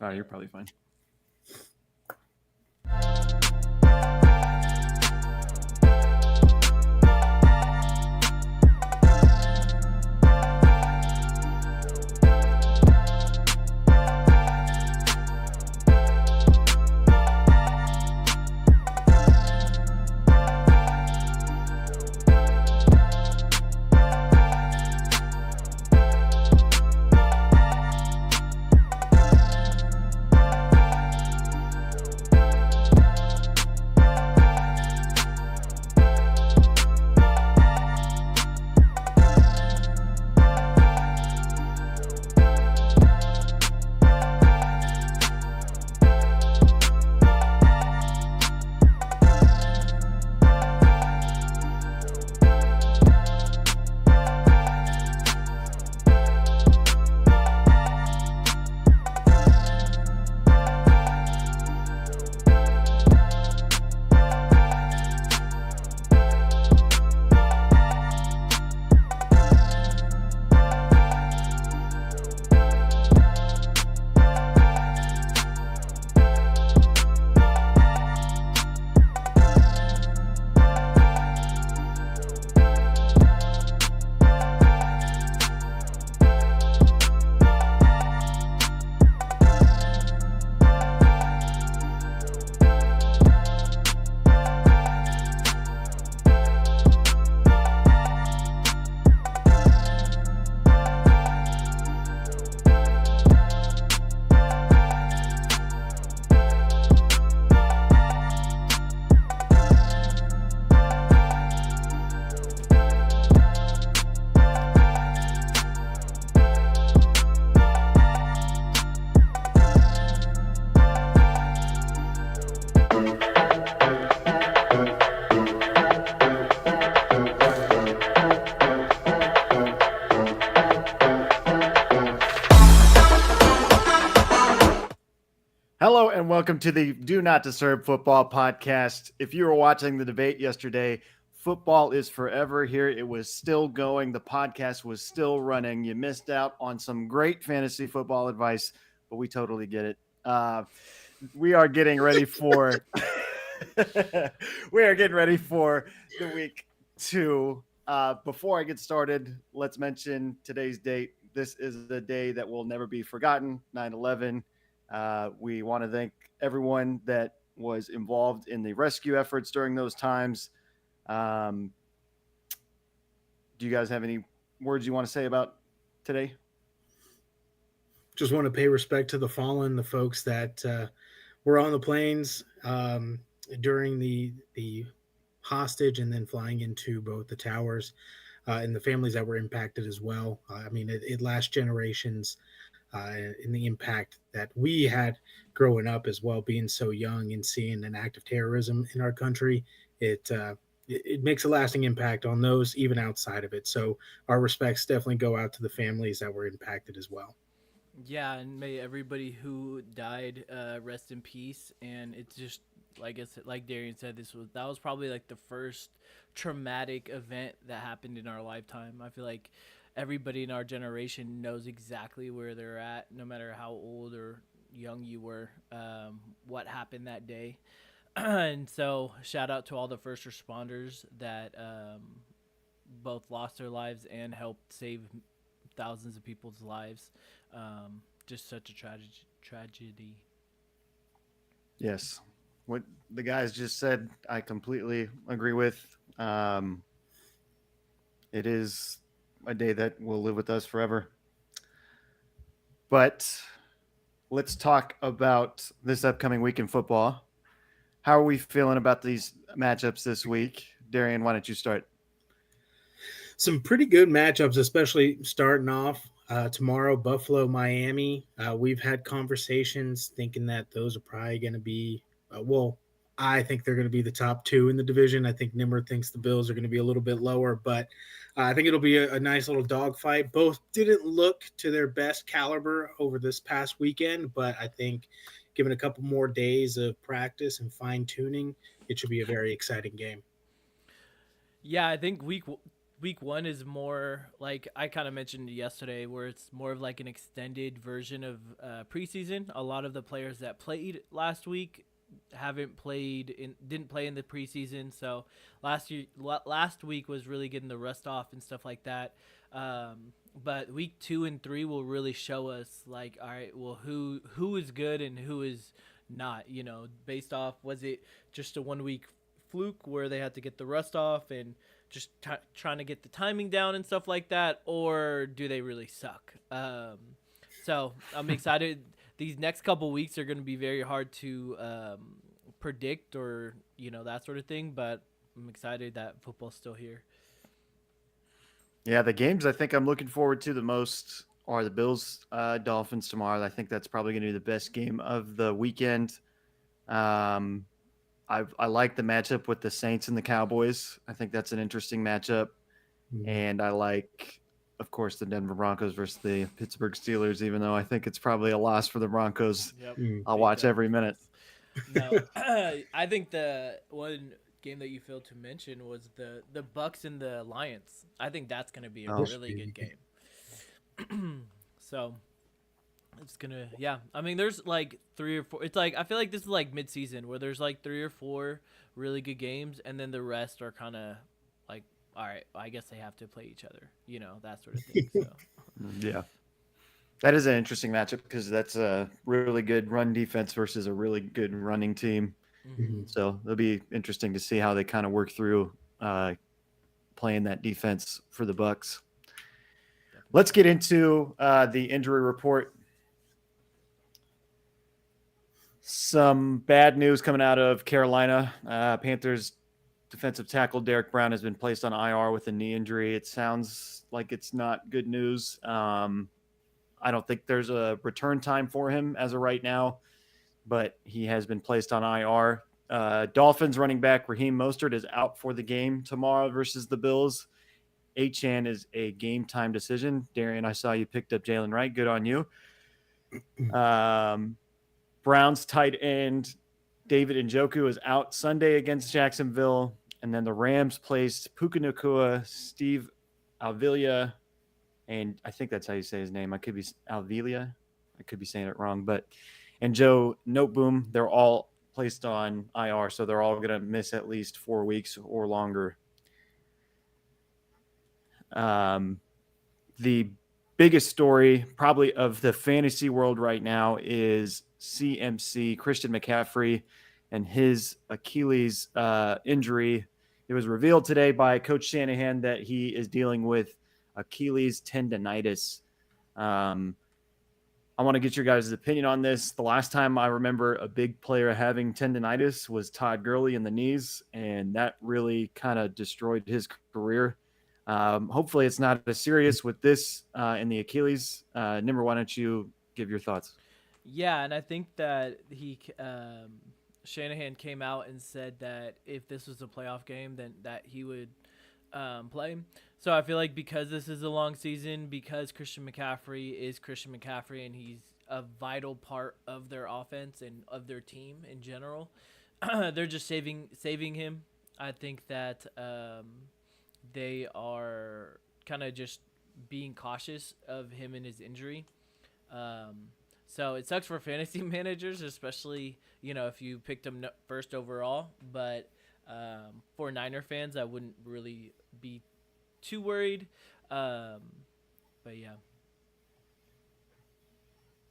You're probably fine. Hello and welcome to the Do Not Disturb Football Podcast. If you were watching the debate yesterday, football is forever here. It was still going. The podcast was still running. You missed out on some great fantasy football advice, but we totally get it. We are getting ready for we are getting ready for the week 2. Before I get started, let's mention today's date. This is the day that will never be forgotten, 9/11. We want to thank everyone that was involved in the rescue efforts during those times. Do you guys have any words you want to say about today? Just want to pay respect to the fallen, the folks that were on the planes during the hostage and then flying into both the towers, and the families that were impacted as well. I mean, it last generations in the impact that we had growing up as well, being so young and seeing an act of terrorism in our country. It makes a lasting impact on those even outside of it. So our respects definitely go out to the families that were impacted as well. Yeah, and may everybody who died rest in peace. And it's just like Darian said, that was probably like the first traumatic event that happened in our lifetime. I feel like everybody in our generation knows exactly where they're at, no matter how old or young you were. What happened that day, and so shout out to all the first responders that both lost their lives and helped save thousands of people's lives. Just such a tragedy. Yes. What the guys just said, I completely agree with. Um, it is a day that will live with us forever. But let's talk about this upcoming week in football. How are we feeling about these matchups this week? Darian, why don't you start? Some pretty good matchups, especially starting off tomorrow, Buffalo, Miami. We've had conversations thinking that those are probably going to be, I think they're going to be the top two in the division. I think Nimmer thinks the Bills are going to be a little bit lower, but I think it'll be a nice little dogfight. Both didn't look to their best caliber over this past weekend, but I think given a couple more days of practice and fine tuning, it should be a very exciting game. Yeah, I think week one is more like I kind of mentioned yesterday, where it's more of like an extended version of preseason. A lot of the players that played last week didn't play in the preseason, so last week was really getting the rust off and stuff like that. But week 2 and 3 will really show us, like, all right, well, who is good and who is not, based off, was it just a 1 week fluke where they had to get the rust off and just trying to get the timing down and stuff like that, or do they really suck? So I'm excited. These next couple weeks are going to be very hard to predict, or that sort of thing, but I'm excited that football's still here. Yeah, the games I think I'm looking forward to the most are the Bills Dolphins tomorrow. I think that's probably going to be the best game of the weekend. I like the matchup with the Saints and the Cowboys. I think that's an interesting matchup. And I like, of course, the Denver Broncos versus the Pittsburgh Steelers, even though I think it's probably a loss for the Broncos. Yep. I'll watch every minute. No, I think the one game that you failed to mention was the Bucks and the Lions. I think that's going to be a really good game. So it's gonna, yeah. I mean, there's like 3 or 4. It's like I feel like this is like mid-season where there's like 3 or 4 really good games, and then the rest are kind of like, all right, I guess they have to play each other, that sort of thing. So Yeah, that is an interesting matchup because that's a really good run defense versus a really good running team. So it'll be interesting to see how they kind of work through playing that defense for the Bucks. Let's get into the injury report. Some bad news coming out of Carolina. Panthers defensive tackle Derek Brown has been placed on IR with a knee injury. It sounds like it's not good news. I don't think there's a return time for him as of right now, but he has been placed on IR. Dolphins running back Raheem Mostert is out for the game tomorrow versus the Bills. Achane is a game time decision. Darian, I saw you picked up Jalen Wright. Good on you. Browns tight end David Njoku is out Sunday against Jacksonville. And then the Rams placed Puka Nacua, Steve Alvilia, and I think that's how you say his name. I could be Alvilia. I could be saying it wrong. And Joe Noteboom, they're all placed on IR, so they're all going to miss at least 4 weeks or longer. The biggest story probably of the fantasy world right now is CMC, Christian McCaffrey, and his Achilles injury. It was revealed today by Coach Shanahan that he is dealing with Achilles tendonitis. I want to get your guys' opinion on this. The last time I remember a big player having tendonitis was Todd Gurley in the knees, and that really kind of destroyed his career. Hopefully it's not as serious with this in the Achilles. Nimmer, why don't you give your thoughts? Yeah, and I think that Shanahan came out and said that if this was a playoff game, then that he would play. So I feel like because this is a long season, because Christian McCaffrey is Christian McCaffrey and he's a vital part of their offense and of their team in general, they're just saving him. I think that they are kind of just being cautious of him and his injury. So it sucks for fantasy managers, especially, if you picked him first overall. But for Niner fans, I wouldn't really be too worried. But yeah.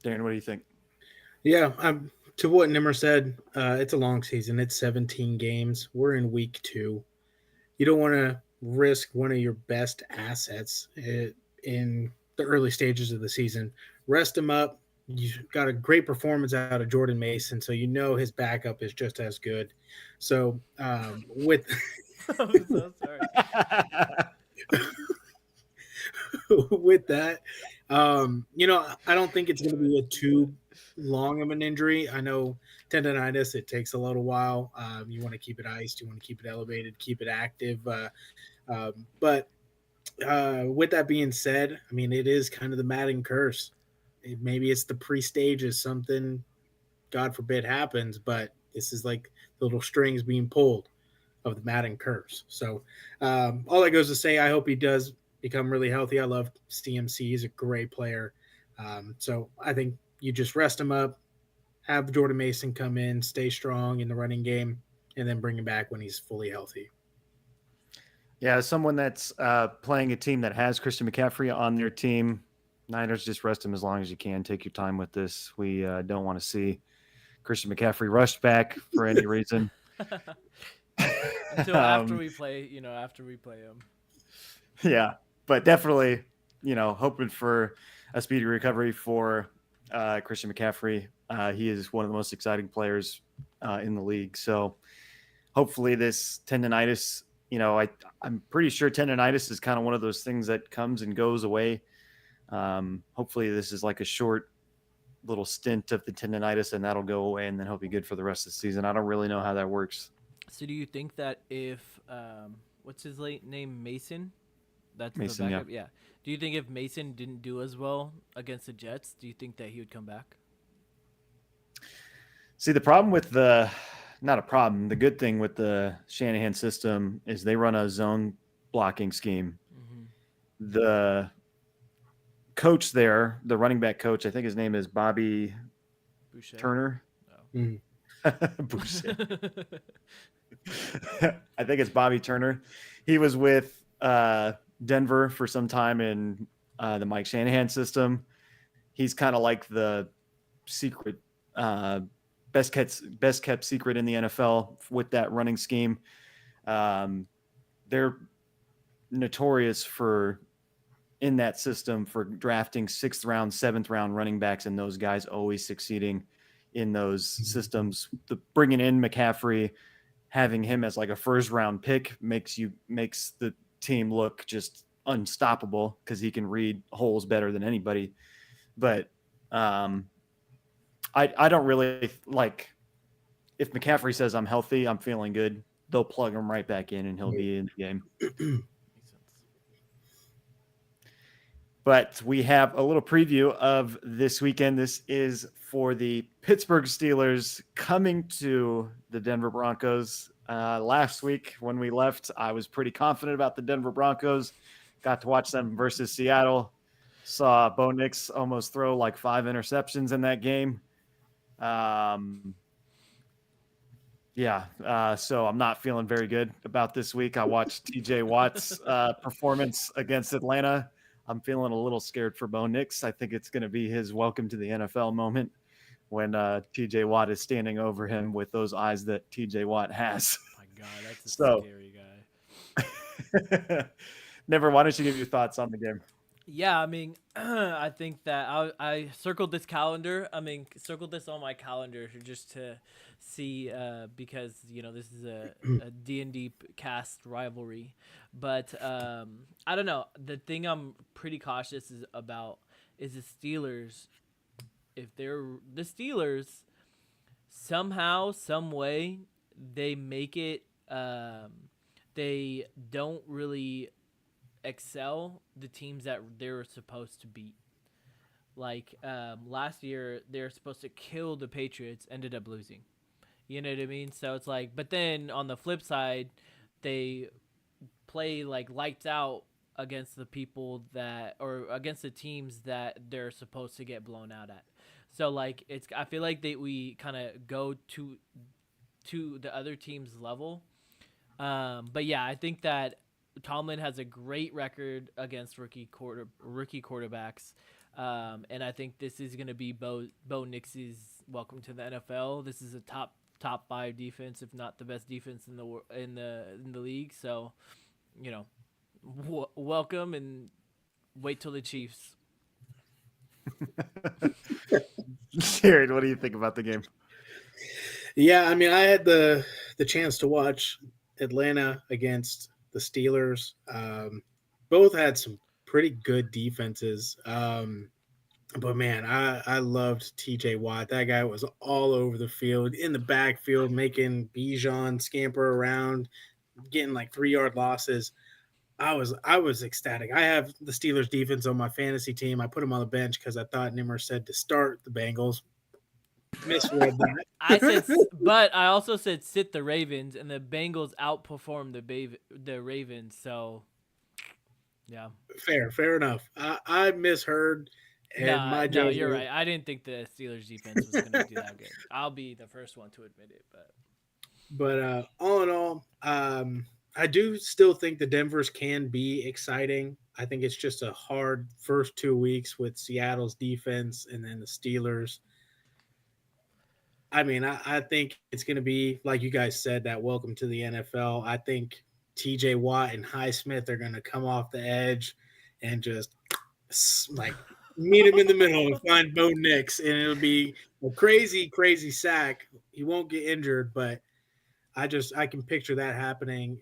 Darren, what do you think? Yeah, to what Nimmer said, it's a long season. It's 17 games. We're in week 2. You don't want to risk one of your best assets in the early stages of the season. Rest him up. You got a great performance out of Jordan Mason, so his backup is just as good. So with I'm so sorry. with that, I don't think it's going to be too long of an injury. I know tendonitis, it takes a little while. You want to keep it iced, you want to keep it elevated, keep it active. But with that being said, I mean, it is kind of the Madden curse. Maybe it's the pre-stages, something, God forbid, happens, but this is like little strings being pulled. of the Madden curse. So all that goes to say, I hope he does become really healthy. I love CMC; he's a great player. So I think you just rest him up, have Jordan Mason come in, stay strong in the running game, and then bring him back when he's fully healthy. Yeah, as someone that's playing a team that has Christian McCaffrey on their team, Niners, just rest him as long as you can. Take your time with this. We don't want to see Christian McCaffrey rushed back for any reason. Until after we play, after we play him. Yeah, but definitely, hoping for a speedy recovery for Christian McCaffrey. He is one of the most exciting players in the league. So hopefully this tendonitis, I'm pretty sure tendonitis is kind of one of those things that comes and goes away. Hopefully this is like a short little stint of the tendonitis and that'll go away and then he'll be good for the rest of the season. I don't really know how that works. So do you think that if what's his late name, Mason? That's Mason, the backup. Yeah. Do you think if Mason didn't do as well against the Jets, do you think that he would come back? See, the good thing with the Shanahan system is they run a zone blocking scheme. Mm-hmm. The coach there, the running back coach, I think his name is Bobby Boucher. Turner. Oh. Mm. Boucher. I think it's Bobby Turner. He was with Denver for some time in the Mike Shanahan system. He's kind of like the secret, best kept secret in the NFL with that running scheme. They're notorious for in that system for drafting 6th round, 7th round running backs, and those guys always succeeding in those systems. The bringing in McCaffrey, having him as like a 1st round pick makes the team look just unstoppable because he can read holes better than anybody. But I don't really like if McCaffrey says I'm healthy, I'm feeling good, they'll plug him right back in and he'll be in the game. But we have a little preview of this weekend. This is for the Pittsburgh Steelers coming to the Denver Broncos. Last week when we left, I was pretty confident about the Denver Broncos. Got to watch them versus Seattle. Saw Bo Nix almost throw like 5 interceptions in that game. So I'm not feeling very good about this week. I watched TJ Watt's performance against Atlanta. I'm feeling a little scared for Bo Nix. I think it's going to be his welcome to the NFL moment when TJ Watt is standing over him with those eyes that TJ Watt has. Oh my God, that's a scary guy. Never, why don't you give your thoughts on the game? Yeah, I mean, I think that I circled this calendar. Circled this on my calendar just to see because, this is a D&D cast rivalry. But I don't know. The thing I'm pretty cautious about is the Steelers. If they're the Steelers, somehow, some way, they make it. They don't really excel the teams that they're supposed to beat. Like last year, they're supposed to kill the Patriots, ended up losing. You know what I mean? So it's like, but then on the flip side, they play like lights out against the people or against the teams that they're supposed to get blown out at. So like I feel like we kind of go to the other team's level. But yeah, I think that Tomlin has a great record against rookie quarterbacks. And I think this is going to be Bo Nix's welcome to the NFL. This is a top 5 defense, if not the best defense in the league. So, welcome and wait till the Chiefs. Jared, what do you think about the game? Yeah, I mean, I had the chance to watch Atlanta against the Steelers. Both had some pretty good defenses. But man, I loved TJ Watt. That guy was all over the field, in the backfield, making Bijan scamper around, getting like 3-yard losses. I was ecstatic. I have the Steelers defense on my fantasy team. I put him on the bench because I thought Nimmer said to start the Bengals. misread that. I said, but I also said sit the Ravens, and the Bengals outperformed the Ravens. So, yeah. Fair enough. I misheard, and No, my no, you're judgment. right. I didn't think the Steelers defense was going to do that good. I'll be the first one to admit it, but But all in all, I do still think the Denver's can be exciting. I think it's just a hard first 2 weeks with Seattle's defense and then the Steelers. I mean, I think it's going to be, like you guys said, that welcome to the NFL. I think TJ Watt and Highsmith are going to come off the edge and just like meet him in the middle and find Bo Nix. And it'll be a crazy sack. He won't get injured, but I can picture that happening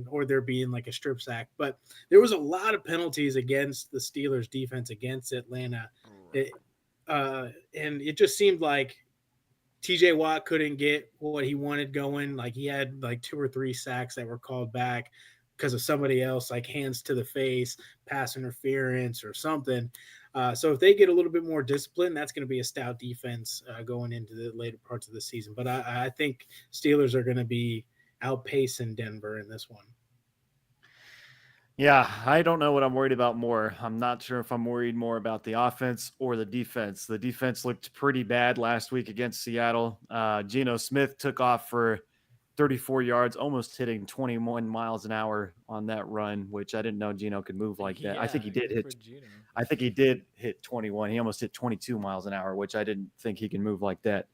or there being like a strip sack. But there was a lot of penalties against the Steelers defense against Atlanta. And it just seemed like TJ Watt couldn't get what he wanted going. Like he had like 2 or 3 sacks that were called back because of somebody else, like hands to the face, pass interference or something. So if they get a little bit more discipline, that's going to be a stout defense going into the later parts of the season. But I think Steelers are going to be outpacing Denver in this one. Yeah, I don't know what I'm worried about more. I'm not sure if I'm worried more about the offense or the defense. The defense looked pretty bad last week against Seattle. Geno Smith took off for 34 yards, almost hitting 21 miles an hour on that run, which I didn't know Geno could move like that. I think he did hit. I think he did hit 21. He almost hit 22 miles an hour, which I didn't think he can move like that.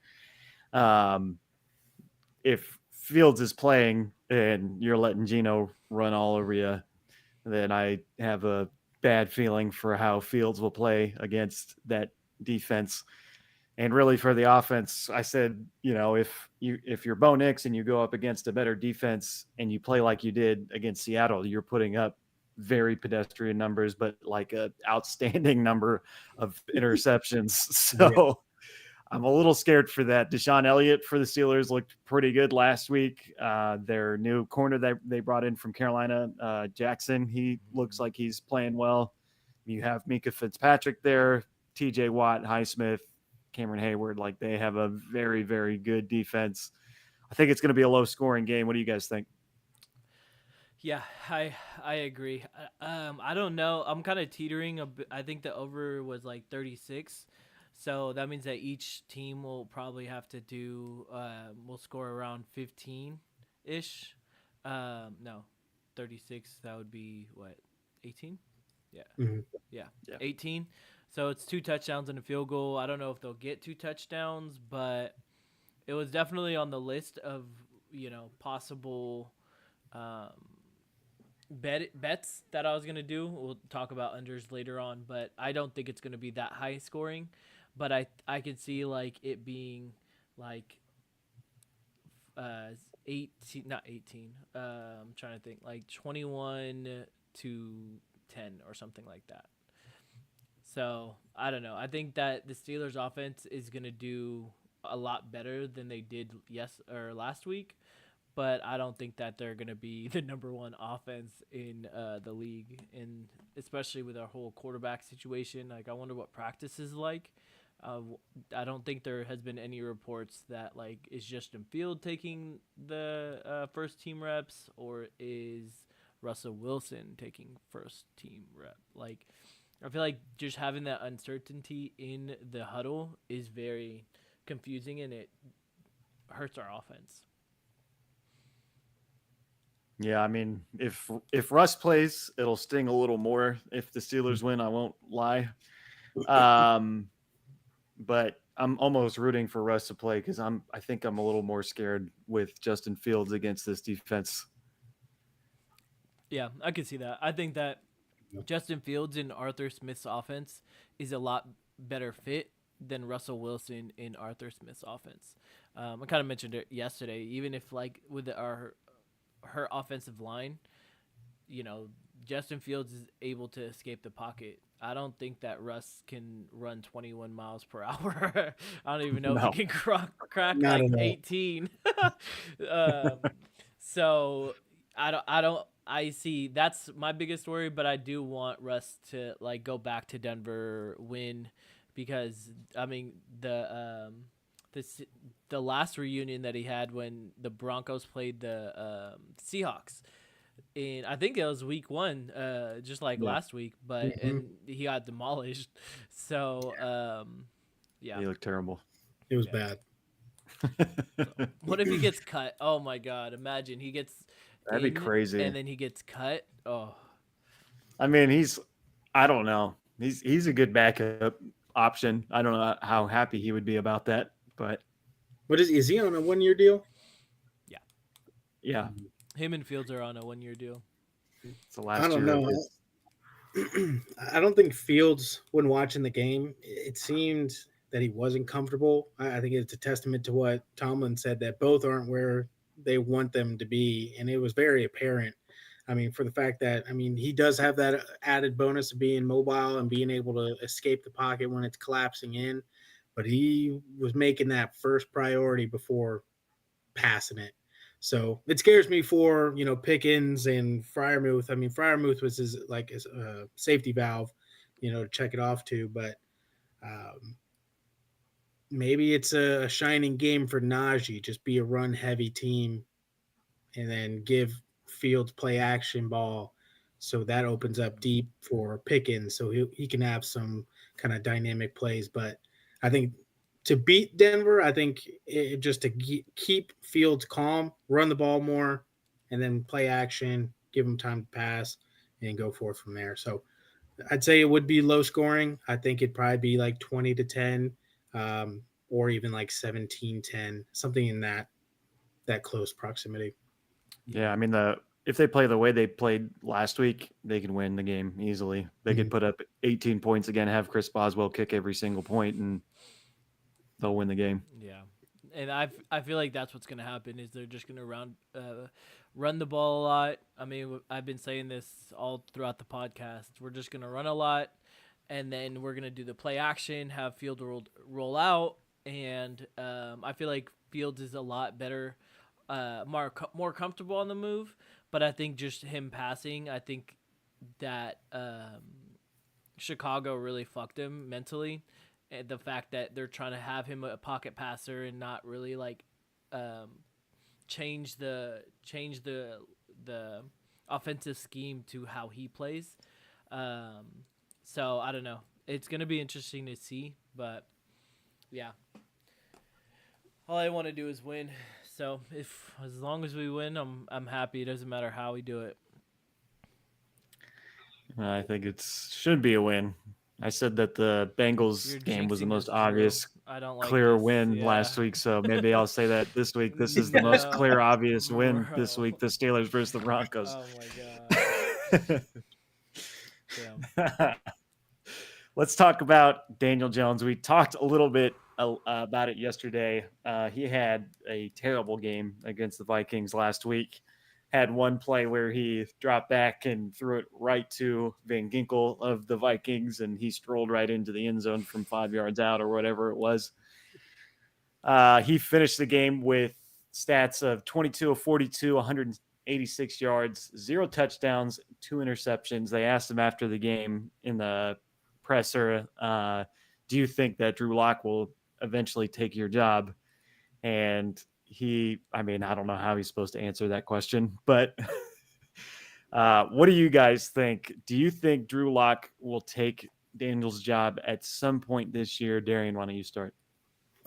If Fields is playing and you're letting Geno run all over you, then I have a bad feeling for how Fields will play against that defense. And really for the offense, I said, if you're Bo Nix and you go up against a better defense and you play like you did against Seattle, you're putting up very pedestrian numbers, but like a outstanding number of interceptions. So I'm a little scared for that. Deshaun Elliott for the Steelers looked pretty good last week. Their new corner that they brought in from Carolina, Jackson, he looks like he's playing well. You have Mika Fitzpatrick there, TJ Watt, Highsmith, Cameron Hayward. Like they have a very, very good defense. I think it's going to be a low scoring game. What do you guys think? Yeah, I agree. I don't know. I'm kind of teetering a bit. I think the over was like 36. So that means that each team will probably have to will score around 15-ish. No, 36. That would be what, 18? Yeah. Mm-hmm. Yeah, 18. So it's 2 touchdowns and a field goal. I don't know if they'll get 2 touchdowns, but it was definitely on the list of, possible bets that I was going to do. We'll talk about unders later on, but I don't think it's going to be that high scoring. But I could see like it being like 18, not 18. I'm trying to think, like 21-10 or something like that. So I don't know. I think that the Steelers offense is going to do a lot better than they did last week. But I don't think that they're going to be the number one offense in the league, and especially with our whole quarterback situation. Like, I wonder what practice is like. I don't think there has been any reports that like is Justin Field taking the first team reps, or is Russell Wilson taking first team rep. Like, I feel like just having that uncertainty in the huddle is very confusing, and it hurts our offense. Yeah, I mean, if Russ plays, it'll sting a little more. If the Steelers win, I won't lie. But I'm almost rooting for Russ to play because I think I'm a little more scared with Justin Fields against this defense. Yeah, I can see that. I think that Justin Fields in Arthur Smith's offense is a lot better fit than Russell Wilson in Arthur Smith's offense. I kind of mentioned it yesterday. Even if like with her offensive line, Justin Fields is able to escape the pocket. I don't think that Russ can run 21 miles per hour. I don't even know if he can crack Not like at all. 18. So I see that's my biggest worry, but I do want Russ to like go back to Denver, win, because I mean the the last reunion that he had when the Broncos played the Seahawks. And I think it was week 1, just like Yeah. last week, but Mhm. and he got demolished. So yeah. He looked terrible. It was Yeah. bad. What if he gets cut? Oh my god, imagine he gets That'd be in crazy. and then he gets cut. Oh. I mean, I don't know. He's a good backup option. I don't know how happy he would be about that, but What is he on a 1-year deal? yeah, Him and Fields are on a 1-year deal. it's the last I don't year of know. his. I don't think Fields, when watching the game, it seemed that he wasn't comfortable. I think it's a testament to what Tomlin said, that both aren't where they want them to be. And it was very apparent. I mean, for the fact that, I mean, he does have that added bonus of being mobile and being able to escape the pocket when it's collapsing in. But he was making that first priority before passing it. So it scares me for, Pickens and Fryermuth. I mean, Fryermuth was his safety valve, to check it off to. But maybe it's a shining game for Najee. Just be a run heavy team, and then give Fields play action ball, so that opens up deep for Pickens, so he can have some kind of dynamic plays. But I think to beat Denver, I think just to keep Fields calm, run the ball more, and then play action, give him time to pass, and go forth from there. So I'd say it would be low scoring. I think it'd probably be like 20-10, or even like 17-10, something in that close proximity. Yeah, I mean if they play the way they played last week, they could win the game easily. They could put up 18 points again, have Chris Boswell kick every single point, and they'll win the game. Yeah, and I feel like that's what's gonna happen is they're just gonna run the ball a lot. I mean, I've been saying this all throughout the podcast. We're just gonna run a lot, and then we're gonna do the play action, have Field roll out, and I feel like Fields is a lot better, more comfortable on the move. But I think just him passing, I think that Chicago really fucked him mentally. And the fact that they're trying to have him a pocket passer and not really like change the offensive scheme to how he plays. So I don't know. It's gonna be interesting to see, but yeah. All I want to do is win. So as long as we win, I'm happy. It doesn't matter how we do it. I think it should be a win. I said that the Bengals game was the jinxing most is obvious, true. I don't like clear this. win Yeah. last week, so maybe I'll say that this week. This is the most No, clear, obvious win this bro. week, the Steelers versus the Broncos. Oh my god. Damn. Let's talk about Daniel Jones. We talked a little bit about it yesterday. He had a terrible game against the Vikings last week. Had one play where he dropped back and threw it right to Van Ginkel of the Vikings, and he strolled right into the end zone from 5 yards out or whatever it was. He finished the game with stats of 22 of 42, 186 yards, 0 touchdowns, 2 interceptions. They asked him after the game in the presser, do you think that Drew Lock will eventually take your job? And I don't know how he's supposed to answer that question, but what do you guys think? Do you think Drew Lock will take Daniel's job at some point this year? Darian, why don't you start?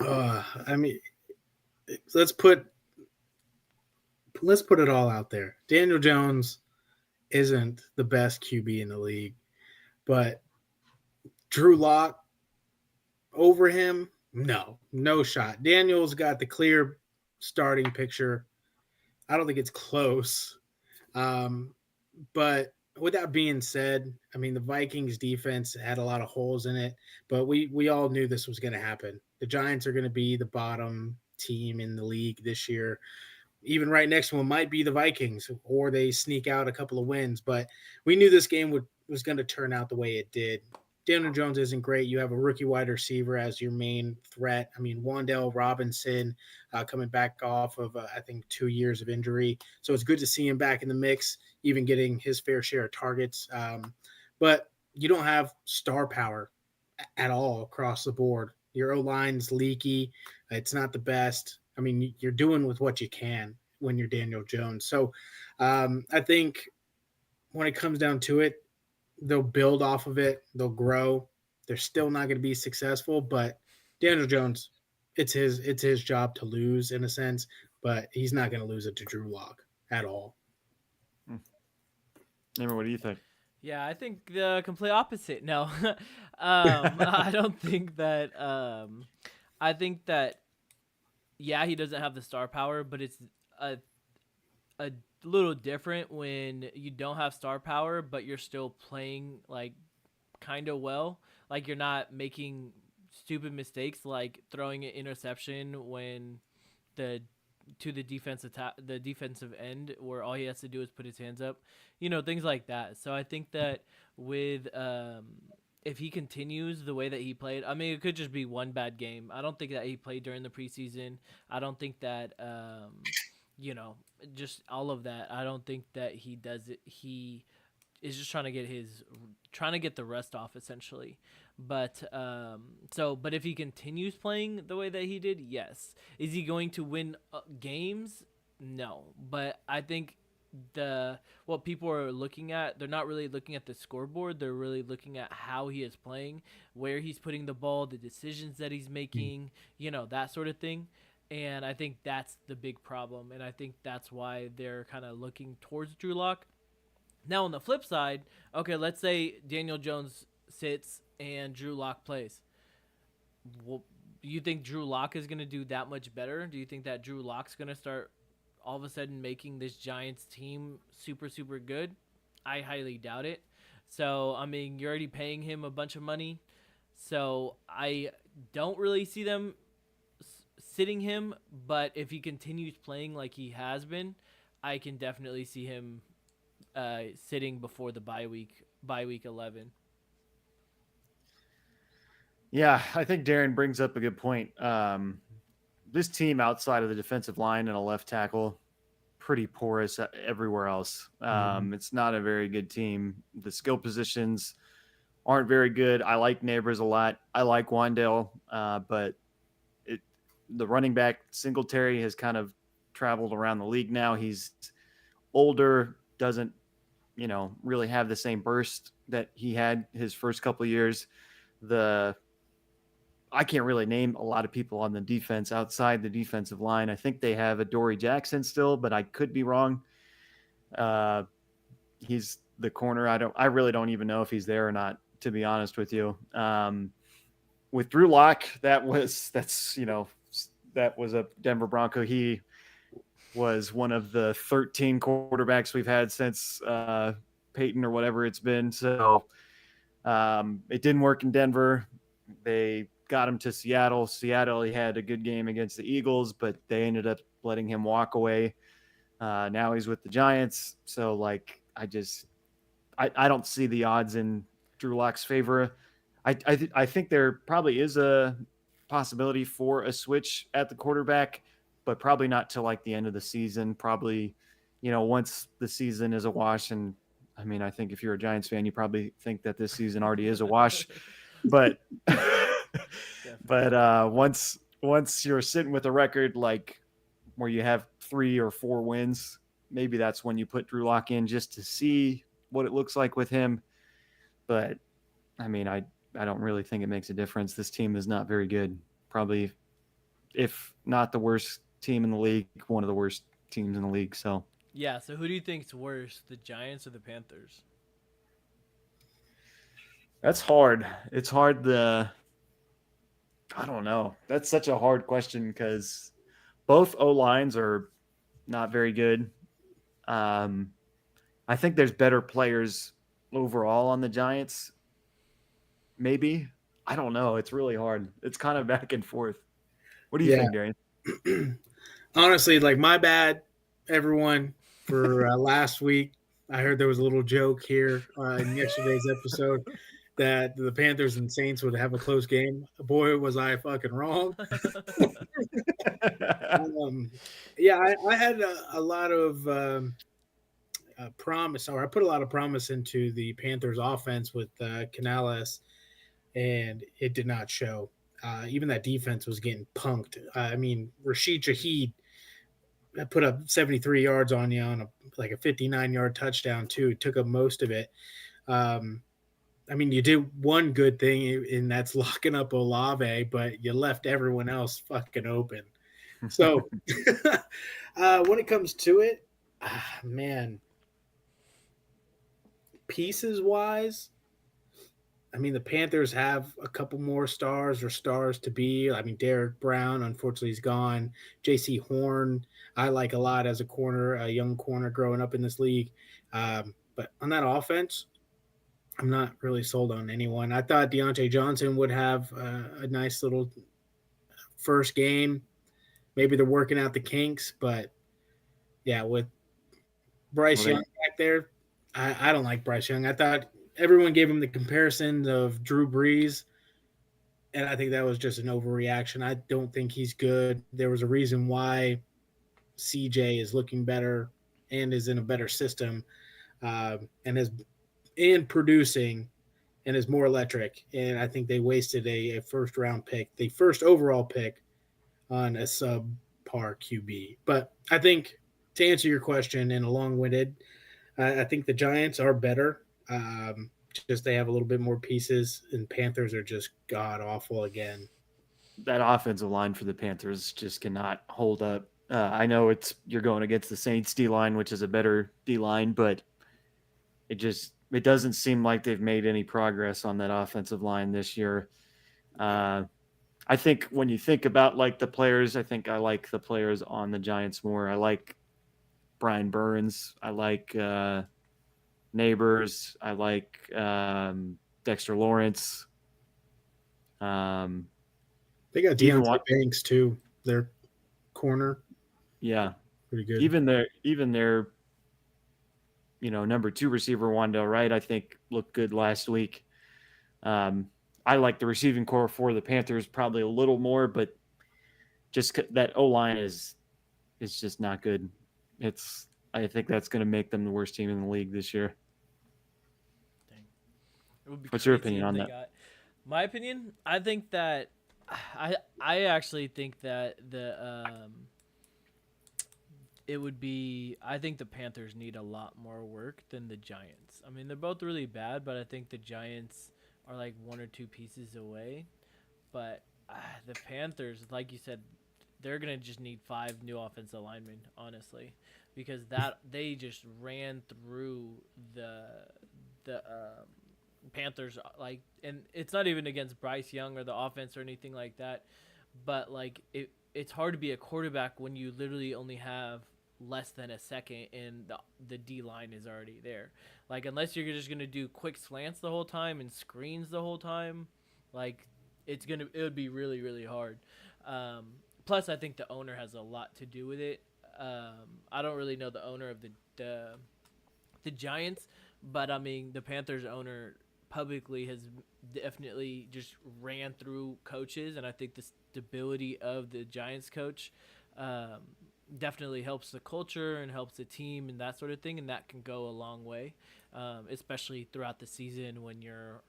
I mean, let's put it all out there. Daniel Jones isn't the best QB in the league, but Drew Lock over him, no shot. Daniel's got the clear starting picture. I don't think it's close. But with that being said, I mean, the Vikings defense had a lot of holes in it, but we all knew this was going to happen. The Giants are going to be the bottom team in the league this year. Even right next to them might be the Vikings, or they sneak out a couple of wins. But we knew this game was going to turn out the way it did. Daniel Jones isn't great. You have a rookie wide receiver as your main threat. I mean, Wan'Dale Robinson coming back off of, I think, 2 years of injury. So it's good to see him back in the mix, even getting his fair share of targets. But you don't have star power at all across the board. Your O-line's leaky. It's not the best. I mean, you're doing with what you can when you're Daniel Jones. So I think when it comes down to it, they'll build off of it. They'll grow. They're still not going to be successful, but Daniel Jones, it's his job to lose in a sense, but he's not going to lose it to Drew Lock at all. Neighbor, what do you think? Yeah, I think the complete opposite. No, I don't think that. I think that yeah, he doesn't have the star power, but it's a a little different when you don't have star power, but you're still playing like kind of well. Like you're not making stupid mistakes, like throwing an interception when the to the the defensive end, where all he has to do is put his hands up, things like that. So I think that with if he continues the way that he played, I mean, it could just be one bad game. I don't think that he played during the preseason. I don't think that you know just all of that. I don't think that he does it. He is just trying to get the rest off essentially. But but if he continues playing the way that he did, yes. Is he going to win games? No. But I think the what people are looking at, they're not really looking at the scoreboard. They're really looking at how he is playing, where he's putting the ball, the decisions that he's making, that sort of thing. And I think that's the big problem. And I think that's why they're kind of looking towards Drew Lock. Now, on the flip side, okay, let's say Daniel Jones sits and Drew Lock plays. Well, do you think Drew Lock is going to do that much better? Do you think that Drew Lock's going to start all of a sudden making this Giants team super, super good? I highly doubt it. So, I mean, you're already paying him a bunch of money. So, I don't really see them sitting him. But if he continues playing like he has been, I can definitely see him sitting before the bye week 11. Yeah, I think Darren brings up a good point. This team outside of the defensive line and a left tackle, pretty porous everywhere else. It's not a very good team. The skill positions aren't very good. I like Neighbors a lot. I like Wandale, but the running back Singletary has kind of traveled around the league now. He's older, doesn't really have the same burst that he had his first couple of years. I can't really name a lot of people on the defense outside the defensive line. I think they have Adoree Jackson still, but I could be wrong. He's the corner. I really don't even know if he's there or not, to be honest with you. With Drew Lock, that was a Denver Bronco. He was one of the 13 quarterbacks we've had since Peyton or whatever it's been. So it didn't work in Denver. They got him to Seattle. Seattle, he had a good game against the Eagles, but they ended up letting him walk away. Now he's with the Giants. So, I don't see the odds in Drew Lock's favor. I think there probably is a possibility for a switch at the quarterback, but probably not till the end of the season. Probably, once the season is a wash. And I mean, I think if you're a Giants fan, you probably think that this season already is a wash. But once you're sitting with a record where you have 3 or 4 wins, maybe that's when you put Drew Lock in just to see what it looks like with him. But I mean, I don't really think it makes a difference. This team is not very good. Probably, if not the worst team in the league, one of the worst teams in the league. So yeah. So who do you think's worse, the Giants or the Panthers? that's hard. It's hard. I don't know. That's such a hard question because both O-lines are not very good. I think there's better players overall on the Giants. Maybe. I don't know. It's really hard. It's kind of back and forth. What do you think, Darian? Honestly, my bad, everyone, for last week. I heard there was a little joke here in yesterday's episode that the Panthers and Saints would have a close game. Boy, was I fucking wrong. I had a lot of promise, or I put a lot of promise into the Panthers offense with Canales, and it did not show even that defense was getting punked. I mean, Rashid Shaheed put up 73 yards on you on like a 59-yard touchdown too. Took up most of it. Um, I mean, you did one good thing, and that's locking up Olave, but you left everyone else fucking open. So when it comes to it, man, pieces wise, I mean, the Panthers have a couple more stars or stars to be. I mean, Derek Brown, unfortunately, he's gone. J.C. Horn, I like a lot as a corner, a young corner growing up in this league. But on that offense, I'm not really sold on anyone. I thought Deontay Johnson would have a nice little first game. Maybe they're working out the kinks, but yeah, with Bryce Well, Young back there, I don't like Bryce Young. I thought everyone gave him the comparison of Drew Brees, and I think that was just an overreaction. I don't think he's good. There was a reason why CJ is looking better and is in a better system, and producing and is more electric. And I think they wasted a first round pick, the first overall pick, on a subpar QB. But I think to answer your question in a long winded, I think the Giants are better. Just they have a little bit more pieces, and Panthers are just god awful again. that offensive line for the Panthers just cannot hold up. I know you're going against the Saints D line, which is a better D line, but it doesn't seem like they've made any progress on that offensive line this year. I think when you think about like the players, I think I like the players on the Giants more. I like Brian Burns. I like Neighbors. I like Dexter Lawrence. They got Deontay Banks too. Their corner, yeah, pretty good. Even their number 2 receiver Wandale Wright, I think looked good last week. I like the receiving core for the Panthers probably a little more, but just that O-line is just not good. I think that's going to make them the worst team in the league this year. Dang. It would be What's your crazy opinion if on they that? my opinion, I think that I actually think that it would be I think the Panthers need a lot more work than the Giants. I mean, they're both really bad, but I think the Giants are like 1 or 2 pieces away. But the Panthers, like you said, they're gonna just need 5 new offensive linemen, honestly, because that they just ran through the Panthers, like, and it's not even against Bryce Young or the offense or anything like that, but like it's hard to be a quarterback when you literally only have less than a second and the D line is already there. Like, unless you're just gonna do quick slants the whole time and screens the whole time, like it would be really really hard. Plus, I think the owner has a lot to do with it. I don't really know the owner of the Giants, but I mean the Panthers owner publicly has definitely just ran through coaches, and I think the stability of the Giants coach definitely helps the culture and helps the team and that sort of thing, and that can go a long way, especially throughout the season when you're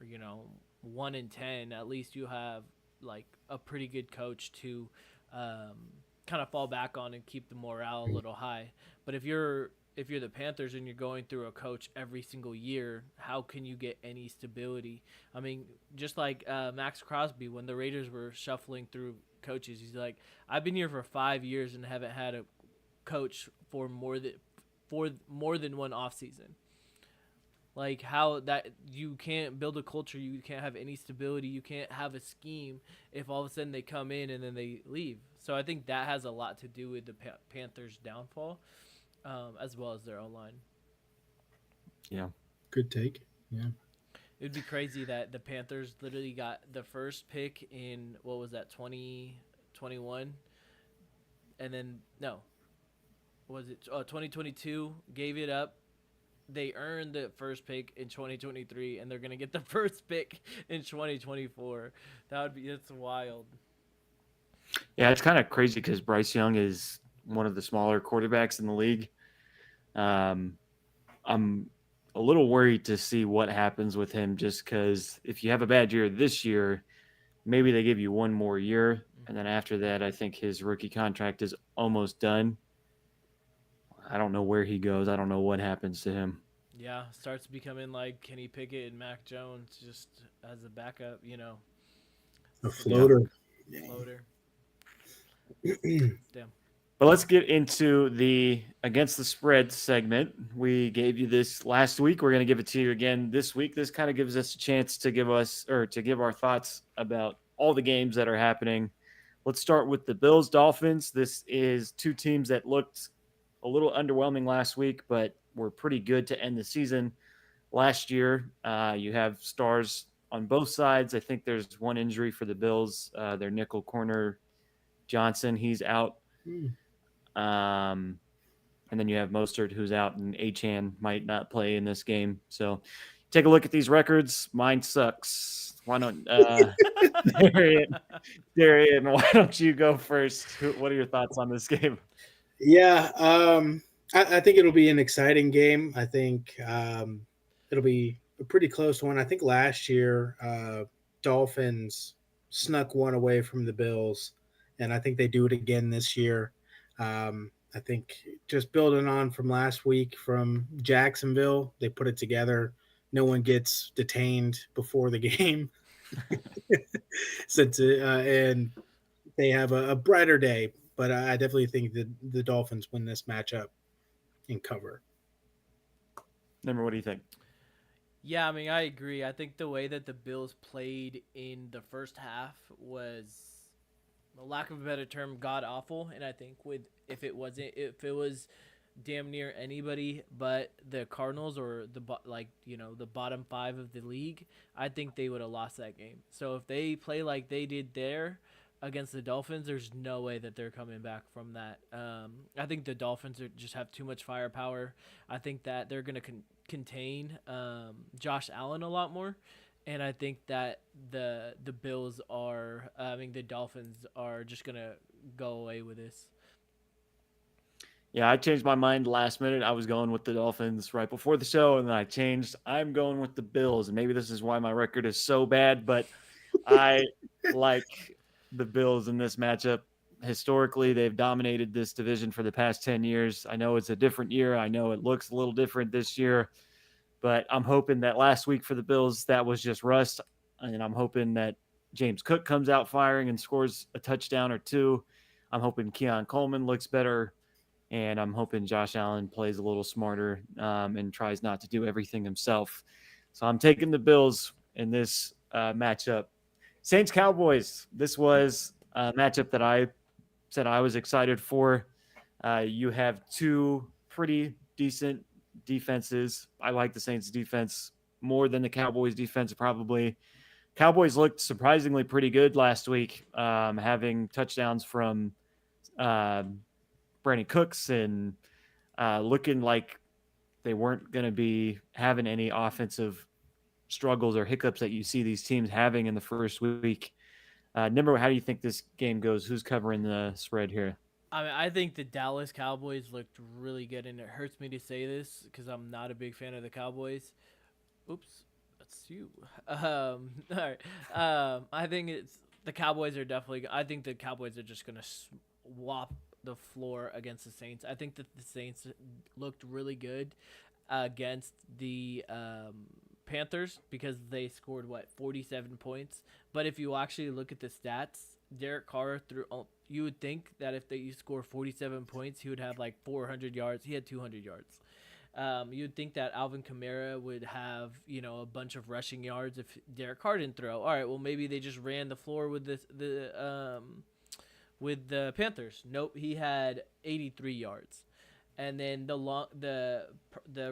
1-10. At least you have like a pretty good coach to kind of fall back on and keep the morale a little high. But if you're the Panthers and you're going through a coach every single year, how can you get any stability? I mean, just like Max Crosby, when the Raiders were shuffling through coaches, he's like, I've been here for 5 years and haven't had a coach for more than one offseason. Like, how that you can't build a culture, you can't have any stability, you can't have a scheme if all of a sudden they come in and then they leave. So I think that has a lot to do with the Panthers' downfall, as well as their own line. Yeah. Good take. Yeah. It would be crazy that the Panthers literally got the first pick in, what was that, 2021? And then, no. Was it 2022? Gave it up. They earned the first pick in 2023, and they're going to get the first pick in 2024. That's wild. Yeah, it's kind of crazy because Bryce Young is one of the smaller quarterbacks in the league. I'm a little worried to see what happens with him, just because if you have a bad year this year, maybe they give you one more year, and then after that, I think his rookie contract is almost done. I don't know where he goes. I don't know what happens to him. Yeah, starts becoming like Kenny Pickett and Mac Jones just as a backup, A Some floater. floater. Damn. But let's get into the against the spread segment. We gave you this last week. We're going to give it to you again this week. This kind of gives us a chance to give our thoughts about all the games that are happening. Let's start with the Bills Dolphins. This is two teams that looked a little underwhelming last week, but were pretty good to end the season last year. You have stars on both sides. I think there's one injury for the Bills. Their nickel corner Johnson, he's out. And then you have Mostert, who's out, and Achane might not play in this game. So take a look at these records. Mine sucks. Why don't Darian, why don't you go first? What are your thoughts on this game? Yeah, I think it'll be an exciting game. I think it'll be a pretty close one. I think last year Dolphins snuck one away from the Bills, and I think they do it again this year. I think just building on from last week from Jacksonville, they put it together. No one gets detained before the game, since and they have a brighter day. But I definitely think that the Dolphins win this matchup and cover. Number, what do you think? Yeah, I mean, I agree. I think the way that the Bills played in the first half was, a lack of a better term, god awful. And I think if it was damn near anybody but the Cardinals or the bottom five of the league, I think they would have lost that game. So if they play like they did there against the Dolphins, there's no way that they're coming back from that. I think the Dolphins just have too much firepower. I think that they're going to contain Josh Allen a lot more. And I think that the Dolphins are just going to go away with this. Yeah, I changed my mind last minute. I was going with the Dolphins right before the show, and then I changed. I'm going with the Bills, and maybe this is why my record is so bad, but I like the Bills in this matchup. Historically, they've dominated this division for the past 10 years. I know it's a different year. I know it looks a little different this year, but I'm hoping that last week for the Bills, that was just rust, and I'm hoping that James Cook comes out firing and scores a touchdown or two. I'm hoping Keon Coleman looks better. And I'm hoping Josh Allen plays a little smarter and tries not to do everything himself. So I'm taking the Bills in this matchup. Saints Cowboys. This was a matchup that I said I was excited for. You have two pretty decent defenses. I like the Saints defense more than the Cowboys defense probably. Cowboys looked surprisingly pretty good last week, having touchdowns from Brandon Cooks and looking like they weren't going to be having any offensive struggles or hiccups that you see these teams having in the first week. Nimber, how do you think this game goes? Who's covering the spread here? I mean, I think the Dallas Cowboys looked really good, and it hurts me to say this because I'm not a big fan of the Cowboys. Oops, that's you. All right. I think the Cowboys are definitely. I think the Cowboys are just gonna swap the floor against the Saints. I think that the Saints looked really good against the Panthers because they scored 47 points. But if you actually look at the stats, Derek Carr you would think that if you score 47 points, he would have like 400 yards. He had 200 yards. You'd think that Alvin Kamara would have, a bunch of rushing yards if Derek Carr didn't throw. All right, well maybe they just ran the floor with the Panthers. Nope, he had 83 yards. And then the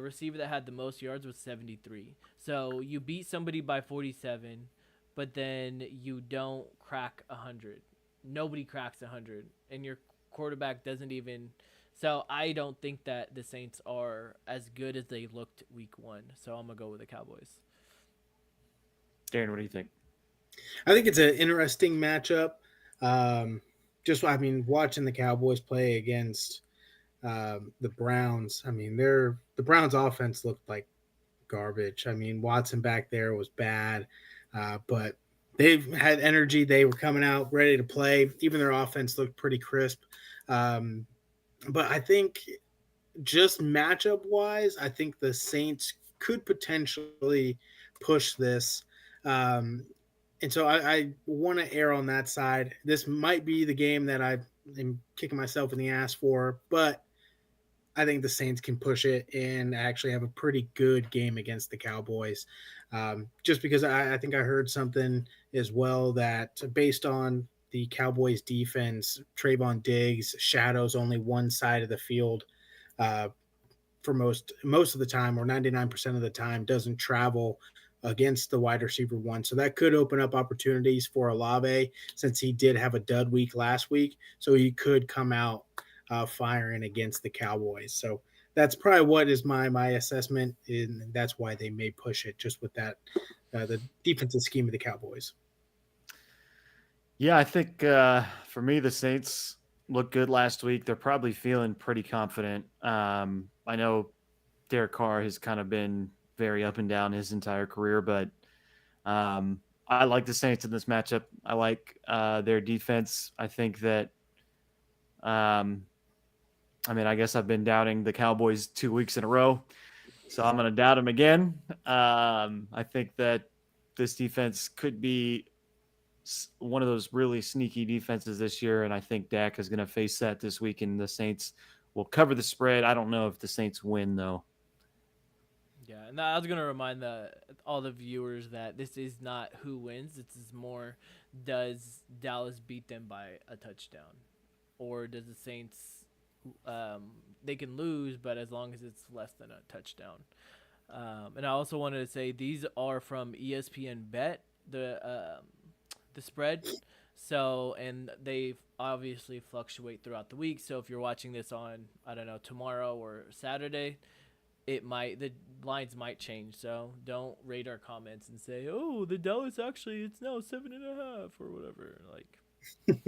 receiver that had the most yards was 73. So you beat somebody by 47, but then you don't crack 100. Nobody cracks 100, and your quarterback doesn't even. So I don't think that the Saints are as good as they looked week one. So I'm gonna go with the Cowboys. Darren, what do you think? I think it's an interesting matchup. Watching the Cowboys play against the Browns. I mean, the Browns' offense looked like garbage. I mean, Watson back there was bad, but they've had energy. They were coming out ready to play. Even their offense looked pretty crisp. Um, but I think just matchup wise, I think the Saints could potentially push this. Um, and so I want to err on that side. This might be the game that I am kicking myself in the ass for, but I think the Saints can push it and actually have a pretty good game against the Cowboys. Just because I think I heard something as well that based on the Cowboys defense, Trayvon Diggs shadows only one side of the field uh, for most of the time, or 99% of the time, doesn't travel against the wide receiver one. So that could open up opportunities for Olave since he did have a dud week last week. So he could come out firing against the Cowboys. So that's probably what is my assessment, and that's why they may push it just with that the defensive scheme of the Cowboys. Yeah, I think for me, the Saints looked good last week. They're probably feeling pretty confident. I know Derek Carr has kind of been very up and down his entire career, but I like the Saints in this matchup. I like their defense. I think that, I guess I've been doubting the Cowboys 2 weeks in a row, so I'm going to doubt them again. I think that this defense could be one of those really sneaky defenses this year, and I think Dak is going to face that this week, and the Saints will cover the spread. I don't know if the Saints win, though. Yeah, and I was gonna remind all the viewers that this is not who wins. This is more, does Dallas beat them by a touchdown, or does the Saints, they can lose, but as long as it's less than a touchdown. And I also wanted to say these are from ESPN Bet, the spread. So, and they obviously fluctuate throughout the week. So if you're watching this on, I don't know, tomorrow or Saturday, the lines might change. So don't rate our comments and say, oh, the Dallas actually it's now 7.5 or whatever. Like,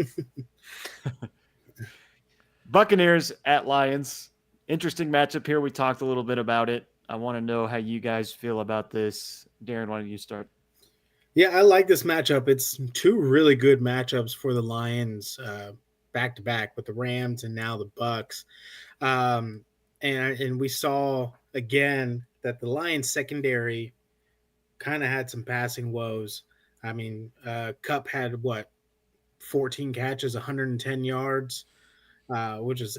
Buccaneers at Lions. Interesting matchup here. We talked a little bit about it. I want to know how you guys feel about this. Darren, why don't you start? Yeah, I like this matchup. It's two really good matchups for the Lions, back to back with the Rams and now the Bucks. And we saw again that the Lions secondary kind of had some passing woes. I mean, Kupp had 14 catches, 110 yards, which is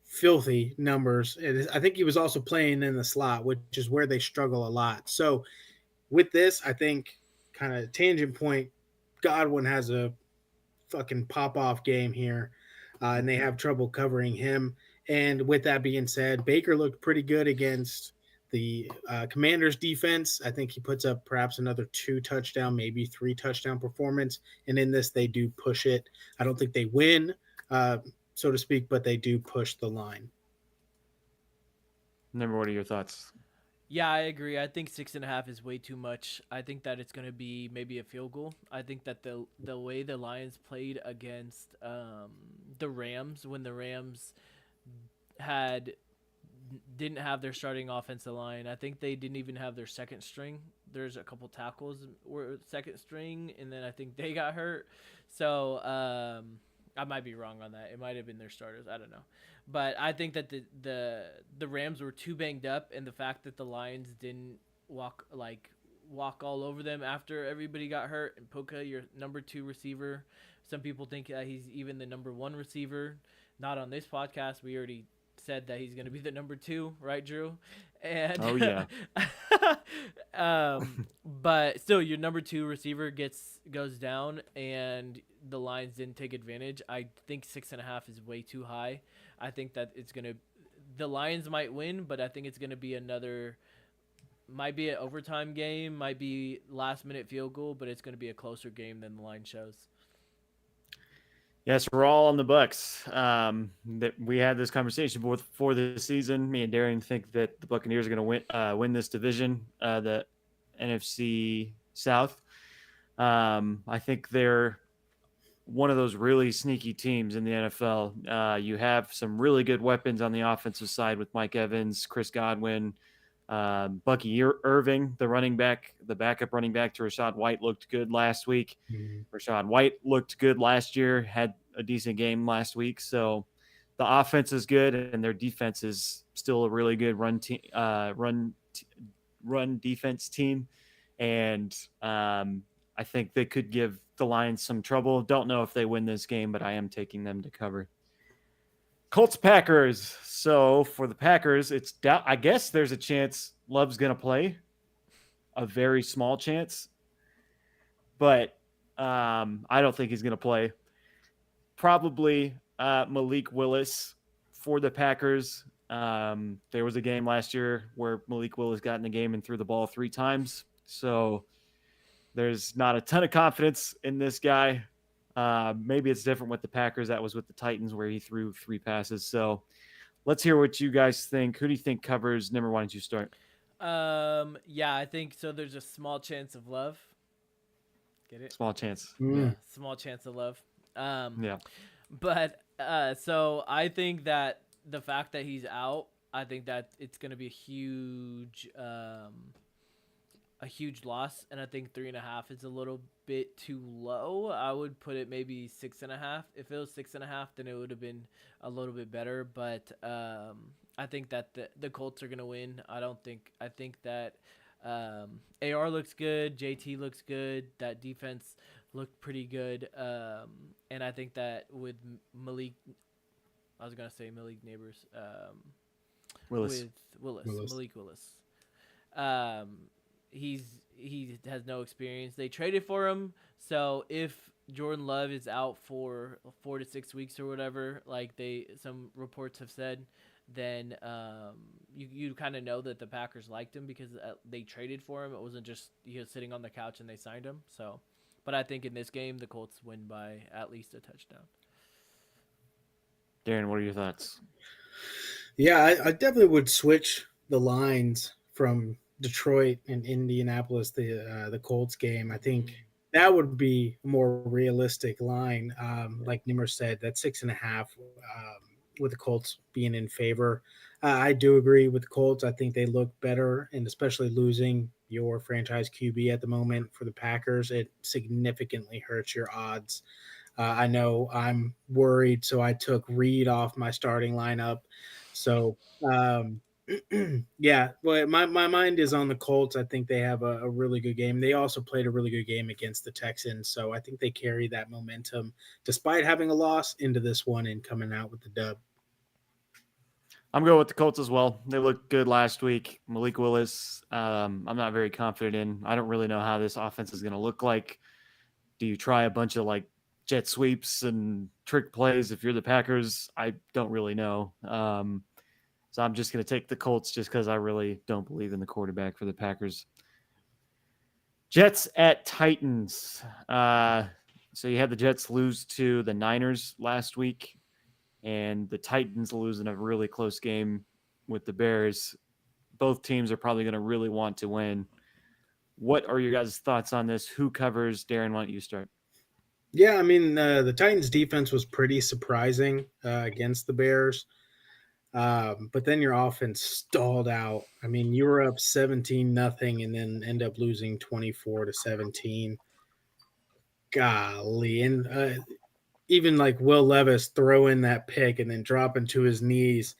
filthy numbers. I think he was also playing in the slot, which is where they struggle a lot. So with this, I think kind of tangent point, Godwin has a fucking pop off game here, and they have trouble covering him. And with that being said, Baker looked pretty good against the Commanders defense. I think he puts up perhaps another 2 touchdown, maybe 3 touchdown performance. And in this, they do push it. I don't think they win, so to speak, but they do push the line. Number, what are your thoughts? yeah, I agree. I think 6.5 is way too much. I think that it's going to be maybe a field goal. I think that the way the Lions played against the Rams, when the Rams didn't have their starting offensive line. I think they didn't even have their second string. There's a couple tackles were second string, and then I think they got hurt. So I might be wrong on that. It might have been their starters. I don't know. But I think that the Rams were too banged up, and the fact that the Lions didn't walk all over them after everybody got hurt. And Puka, your number 2 receiver, some people think that he's even the number 1 receiver. Not on this podcast. We already said that he's going to be the number 2, right, Drew? And oh yeah. But still, your number 2 receiver goes down, and the Lions didn't take advantage. I think 6.5 is way too high. I think that the Lions might win, but I think it's gonna be might be an overtime game, might be last minute field goal, but it's gonna be a closer game than the line shows. Yes, we're all on the Bucks. That we had this conversation before the season. Me and Darren think that the Buccaneers are going to win this division, the NFC South. I think they're one of those really sneaky teams in the NFL. You have some really good weapons on the offensive side with Mike Evans, Chris Godwin, Bucky Irving, the backup running back to Rachaad White, looked good last week. Mhm. Rachaad White looked good last year, had a decent game last week. So the offense is good, and their defense is still a really good run defense team. And I think they could give the Lions some trouble. Don't know if they win this game, but I am taking them to cover. Colts Packers. So for the Packers, I guess there's a chance Love's going to play, a very small chance, but I don't think he's going to play. Probably Malik Willis for the Packers. There was a game last year where Malik Willis got in the game and threw the ball 3 times. So there's not a ton of confidence in this guy. Maybe it's different with the Packers. That was with the Titans where he threw 3 passes. So let's hear what you guys think. Who do you think covers? Nimmer, why don't you start? Yeah, I think so. There's a small chance of Love. Get it? Small chance. Yeah, small chance of Love. Yeah. But so I think that the fact that he's out, I think that it's gonna be a huge loss, and I think 3.5 is a little bit too low. I would put it maybe 6.5. If it was 6.5, then it would have been a little bit better. But I think that the Colts are gonna win. I think that AR looks good. JT looks good. That defense looked pretty good. And I think that with Malik, I was gonna say Malik Neighbors. Willis. With Willis. Malik Willis. He has no experience. They traded for him, so if Jordan Love is out for 4 to 6 weeks or whatever, like some reports have said, then you kind of know that the Packers liked him because they traded for him. It wasn't just he was sitting on the couch and they signed him. So, but I think in this game the Colts win by at least a touchdown. Darren, what are your thoughts? Yeah, I definitely would switch the lines from Detroit and Indianapolis, the Colts game. I think that would be a more realistic line. Like Nimmer said, that 6.5 with the Colts being in favor. I do agree with the Colts. I think they look better, and especially losing your franchise QB at the moment for the Packers, it significantly hurts your odds. I know I'm worried, so I took Reed off my starting lineup. So, yeah, well, my mind is on the Colts. I think they have a really good game. They also played a really good game against the Texans, so I think they carry that momentum, despite having a loss, into this one and coming out with the dub. I'm going with the Colts as well. They looked good last week. Malik Willis, I'm not very confident in. I don't really know how this offense is going to look like. Do you try a bunch of like jet sweeps and trick plays if you're the Packers? I don't really know. So I'm just going to take the Colts just because I really don't believe in the quarterback for the Packers. Jets at Titans. So you had the Jets lose to the Niners last week, and the Titans lose in a really close game with the Bears. Both teams are probably going to really want to win. What are your guys' thoughts on this? Who covers? Darren, why don't you start? Yeah, I mean, the Titans' defense was pretty surprising against the Bears. But then your offense stalled out. I mean, you were up 17-0 and then end up losing 24-17. Golly. And even like Will Levis throwing that pick and then dropping to his knees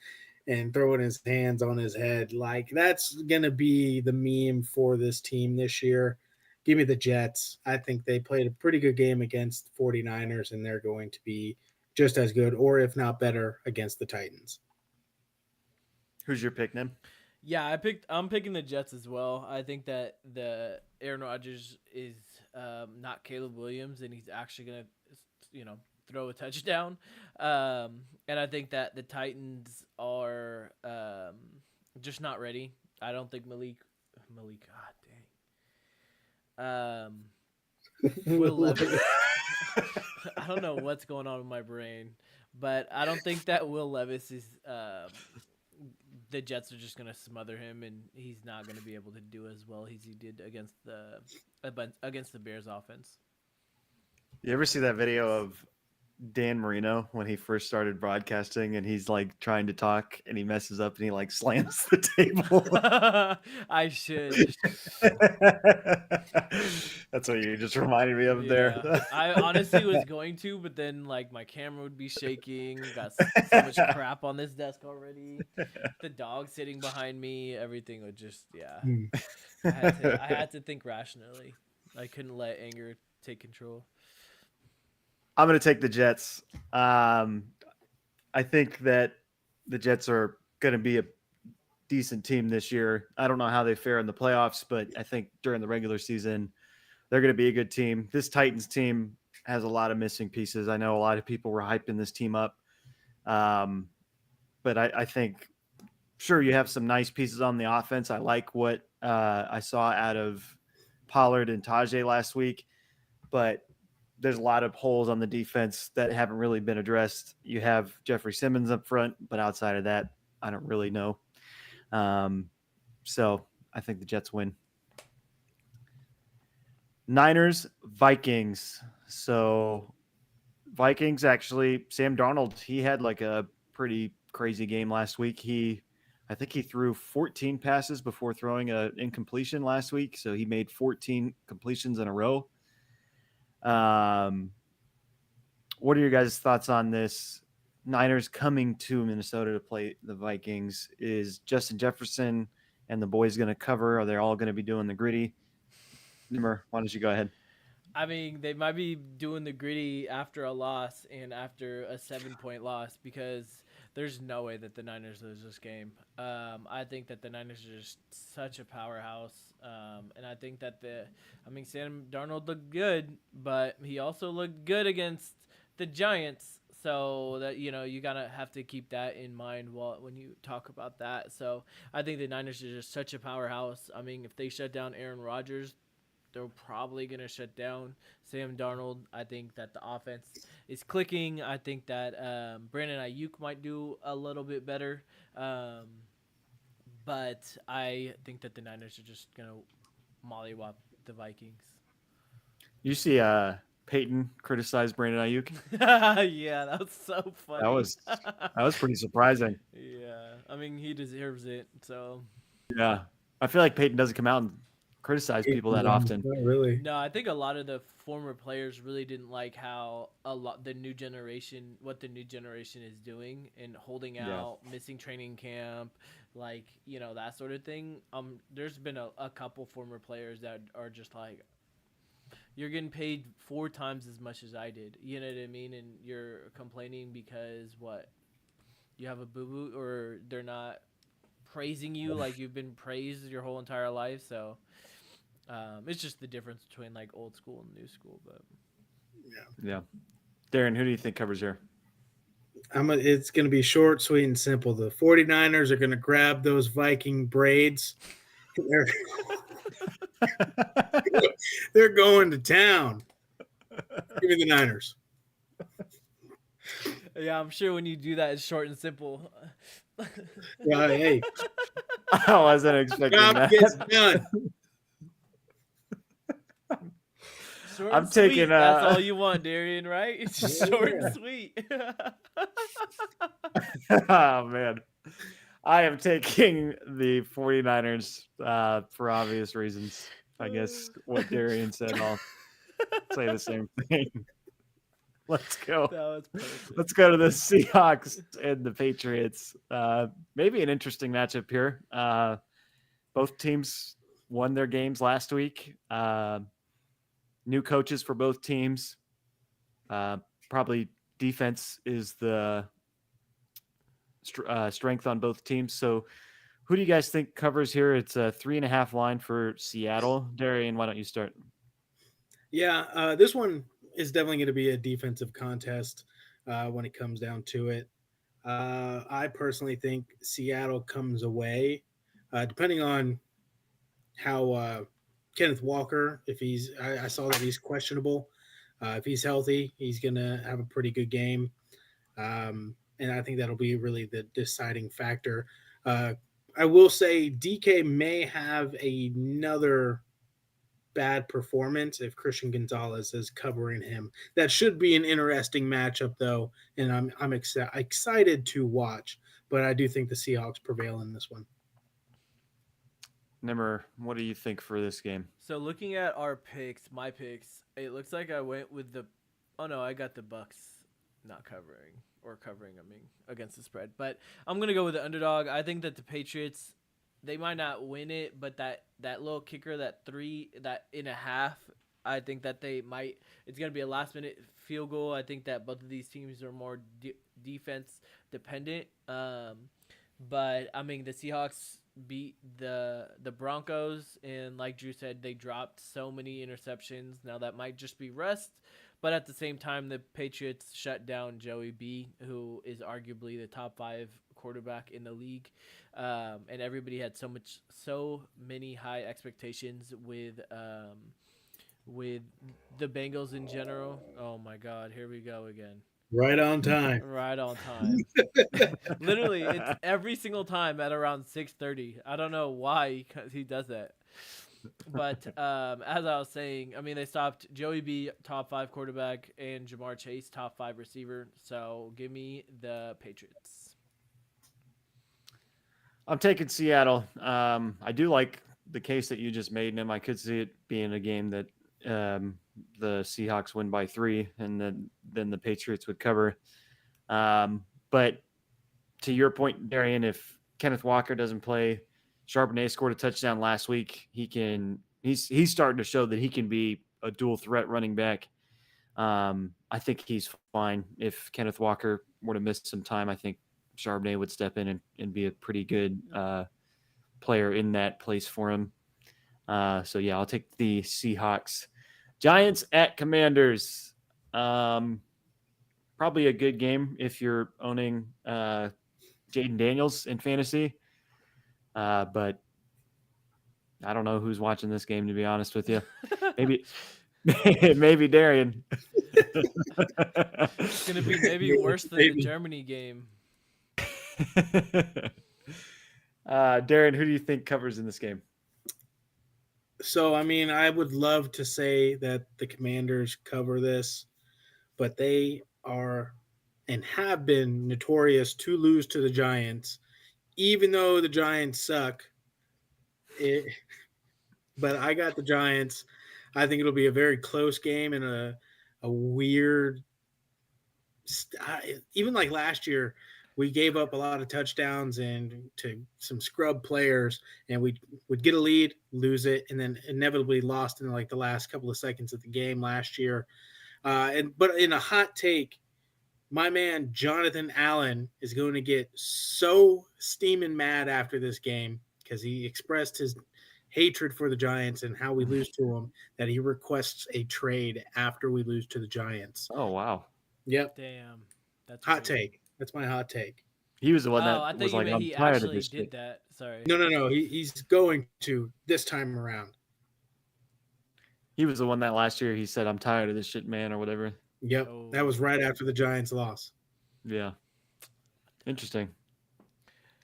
and throwing his hands on his head. Like, that's going to be the meme for this team this year. Give me the Jets. I think they played a pretty good game against the 49ers, and they're going to be just as good, or if not better, against the Titans. Who's your pick, Nim? Yeah, I'm picking the Jets as well. I think that the Aaron Rodgers is not Caleb Williams, and he's actually gonna, throw a touchdown. And I think that the Titans are just not ready. I don't think Malik. God dang. Will Levis. I don't know what's going on with my brain, but I don't think that Will Levis is. The Jets are just going to smother him, and he's not going to be able to do as well as he did against the Bears offense. You ever see that video of Dan Marino when he first started broadcasting and he's like trying to talk and he messes up and he like slams the table? I should. That's what you just reminded me of there. Yeah, I honestly was going to, but then like my camera would be shaking. Got so much crap on this desk already. The dog sitting behind me, everything would just Hmm. I had to think rationally. I couldn't let anger take control. I'm going to take the Jets. I think that the Jets are going to be a decent team this year. I don't know how they fare in the playoffs, but I think during the regular season, they're going to be a good team. This Titans team has a lot of missing pieces. I know a lot of people were hyping this team up. But I think, sure, you have some nice pieces on the offense. I like what I saw out of Pollard and Tajay last week, but there's a lot of holes on the defense that haven't really been addressed. You have Jeffrey Simmons up front, but outside of that, I don't really know. So I think the Jets win. Niners, Vikings. So Vikings actually, Sam Darnold, he had like a pretty crazy game last week. I think he threw 14 passes before throwing an incompletion last week. So he made 14 completions in a row. What are your guys' thoughts on this? Niners coming to Minnesota to play the Vikings. Is Justin Jefferson and the boys going to cover? Are they all going to be doing the gritty? Nimmer, why don't you go ahead? I mean, they might be doing the gritty after a loss and after a 7-point loss because there's no way that the Niners lose this game. I think that the Niners are just such a powerhouse. And I think that Sam Darnold looked good, but he also looked good against the Giants. So that, you gotta have to keep that in mind when you talk about that. So I think the Niners are just such a powerhouse. I mean, if they shut down Aaron Rodgers, they're probably going to shut down Sam Darnold. I think that the offense is clicking. I think that Brandon Ayuk might do a little bit better. But I think that the Niners are just going to mollywop the Vikings. You see Peyton criticize Brandon Ayuk? Yeah, that was so funny. That was pretty surprising. Yeah, I mean, he deserves it. So Yeah. I feel like Peyton doesn't come out and criticize people that often. Not really. No, I think a lot of the former players really didn't like how what the new generation is doing and holding out, missing training camp, that sort of thing. There's been a couple former players that are just like, you're getting paid 4 times as much as I did. You know what I mean? And you're complaining because you have a boo boo or they're not praising you like you've been praised your whole entire life. So. It's just the difference between like old school and new school, but yeah. Darren, who do you think covers here? It's going to be short, sweet, and simple. The 49ers are going to grab those Viking braids. They're going to town. Give me the Niners. Yeah, I'm sure when you do that, it's short and simple. Yeah, hey, I wasn't expecting job that. gets done. Short I'm and sweet. taking, That's all you want, Darian, right? It's just short and sweet. Oh, man. I am taking the 49ers for obvious reasons. I guess what Darian said, I'll say the same thing. Let's go. That was perfect. Let's go to the Seahawks and the Patriots. Maybe an interesting matchup here. Both teams won their games last week. New coaches for both teams. Probably defense is the strength on both teams. So who do you guys think covers here? It's a 3.5 line for Seattle. Darian, why don't you start? Yeah, this one is definitely going to be a defensive contest when it comes down to it. I personally think Seattle comes away, depending on how Kenneth Walker, if I saw that he's questionable. If he's healthy, he's going to have a pretty good game. And I think that'll be really the deciding factor. I will say DK may have another bad performance if Christian Gonzalez is covering him. That should be an interesting matchup, though, and I'm excited to watch. But I do think the Seahawks prevail in this one. Nimmer, what do you think for this game? So looking at our picks, my picks, it looks like I went with the. Oh no, I got the Bucks not covering or covering. I mean, against the spread, but I'm gonna go with the underdog. I think that the Patriots, they might not win it, but that little kicker, that 3.5, I think that they might. It's gonna be a last minute field goal. I think that both of these teams are more defense dependent. But I mean, the Seahawks beat the Broncos, and like Drew said, they dropped so many interceptions. Now that might just be rust, but at the same time, the Patriots shut down Joey B, who is arguably the top 5 quarterback in the league, and everybody had so many high expectations with the Bengals in general. Oh my God, here we go again. Right on time. Right on time. Literally, it's every single time at around 6:30. I don't know why he does that. But as I was saying, I mean, they stopped Joey B, top 5 quarterback, and Jamar Chase, top 5 receiver. So give me the Patriots. I'm taking Seattle. I do like the case that you just made, Nim. I could see it being a game that the Seahawks win by 3, and then the Patriots would cover. But to your point, Darian, if Kenneth Walker doesn't play, Charbonnet scored a touchdown last week. He's starting to show that he can be a dual threat running back. I think he's fine. If Kenneth Walker were to miss some time, I think Charbonnet would step in and be a pretty good player in that place for him. So yeah, I'll take the Seahawks. Giants at Commanders. Probably a good game if you're owning Jaden Daniels in fantasy. But I don't know who's watching this game, to be honest with you. Maybe Darian. It's going to be maybe worse than the Germany game. Darian, who do you think covers in this game? So, I mean, I would love to say that the Commanders cover this, but they are and have been notorious to lose to the Giants, even though the Giants suck. But I got the Giants. I think it'll be a very close game and a weird – even like last year, we gave up a lot of touchdowns and to some scrub players, and we would get a lead, lose it, and then inevitably lost in like the last couple of seconds of the game last year. But in a hot take, my man Jonathan Allen is going to get so steaming mad after this game because he expressed his hatred for the Giants and how we lose to them that he requests a trade after we lose to the Giants. Oh, wow. Yep. Damn. That's hot take. That's my hot take. He was the one that was like, I'm tired of this shit. That. Sorry. No. He's going to this time around. He was the one that last year he said, I'm tired of this shit, man, or whatever. Yep. Oh. That was right after the Giants loss. Yeah. Interesting.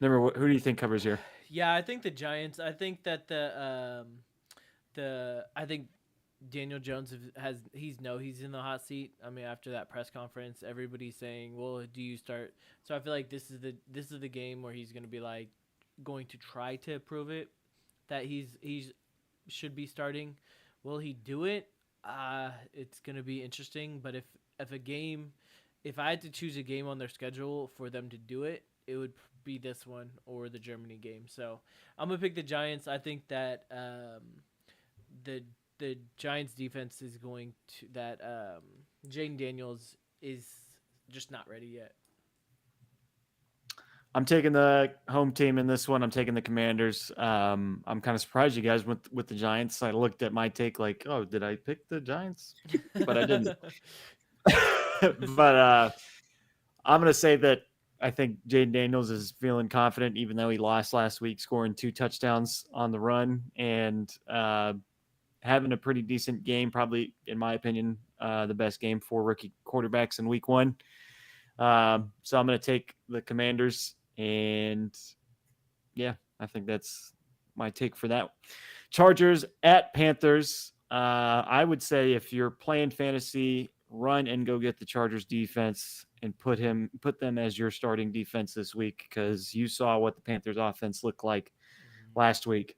Who do you think covers here? Yeah, I think the Giants. I think that I think Daniel Jones he's in the hot seat. I mean, after that press conference, everybody's saying, "Well, do you start?" So I feel like this is the game where he's going to be like going to try to prove it that he's should be starting. Will he do it? It's going to be interesting. But if I had to choose a game on their schedule for them to do it, it would be this one or the Germany game. So I'm gonna pick the Giants. I think that the Giants defense is going to Jaden Daniels is just not ready yet. I'm taking the home team in this one. I'm taking the Commanders. I'm kind of surprised you guys went with the Giants. I looked at my take like, oh, did I pick the Giants? But I didn't. But I'm going to say that I think Jaden Daniels is feeling confident, even though he lost last week, scoring 2 touchdowns on the run and having a pretty decent game, probably, in my opinion, the best game for rookie quarterbacks in week 1. So I'm going to take the Commanders, and yeah, I think that's my take for that. Chargers at Panthers. I would say if you're playing fantasy, run and go get the Chargers defense and put them as your starting defense this week because you saw what the Panthers offense looked like last week.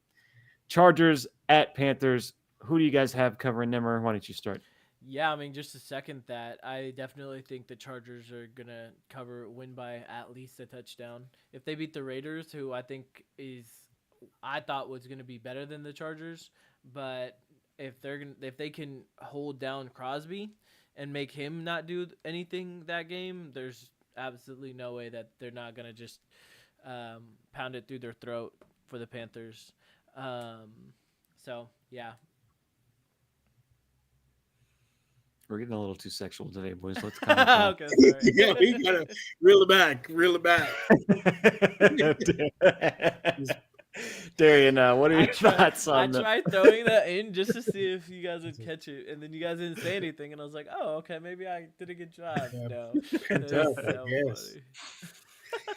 Chargers at Panthers. Who do you guys have covering Nimmer? Why don't you start? Yeah, I mean, just to second that, I definitely think the Chargers are gonna win by at least a touchdown. If they beat the Raiders, who I thought was gonna be better than the Chargers, but if they can hold down Crosby and make him not do anything that game, there's absolutely no way that they're not gonna just pound it through their throat for the Panthers. So yeah. We're getting a little too sexual today, boys. Let's calm it down. Okay, sorry. Yeah, you gotta reel it back. Darian, what are your thoughts I on the? tried throwing that in just to see if you guys would catch it, and then you guys didn't say anything, and I was like, "Oh, okay, maybe I did a good job." Yeah. No, Good that's job, so yes.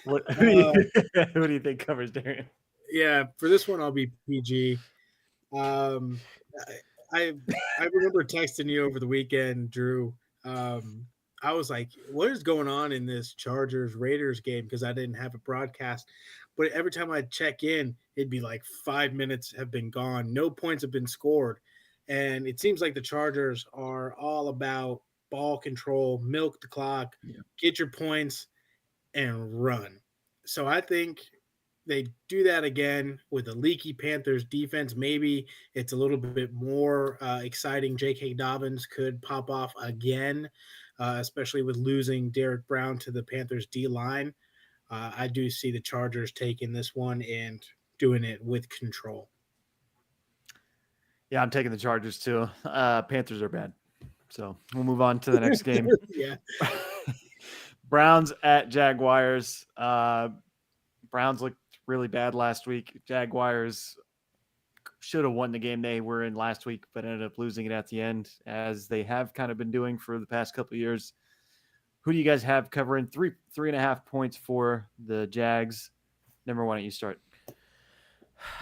funny. Who do you think covers Darian? Yeah, for this one I'll be PG. I remember texting you over the weekend, Drew. I was like, "What is going on in this Chargers Raiders game?" Because I didn't have a broadcast. But every time I check in, it'd be like 5 minutes have been gone, no points have been scored, and it seems like the Chargers are all about ball control, milk the clock, get your points, and run. So I think they do that again with a leaky Panthers defense. Maybe it's a little bit more exciting. J.K. Dobbins could pop off again, especially with losing Derek Brown to the Panthers D line. I do see the Chargers taking this one and doing it with control. Yeah, I'm taking the Chargers too. Panthers are bad. So we'll move on to the next game. Yeah. Browns at Jaguars. Browns looked really bad last week. Jaguars should have won the game they were in last week, but ended up losing it at the end, as they have kind of been doing for the past couple of years. Who do you guys have covering 3.5 points for the Jags? Number, why don't you start?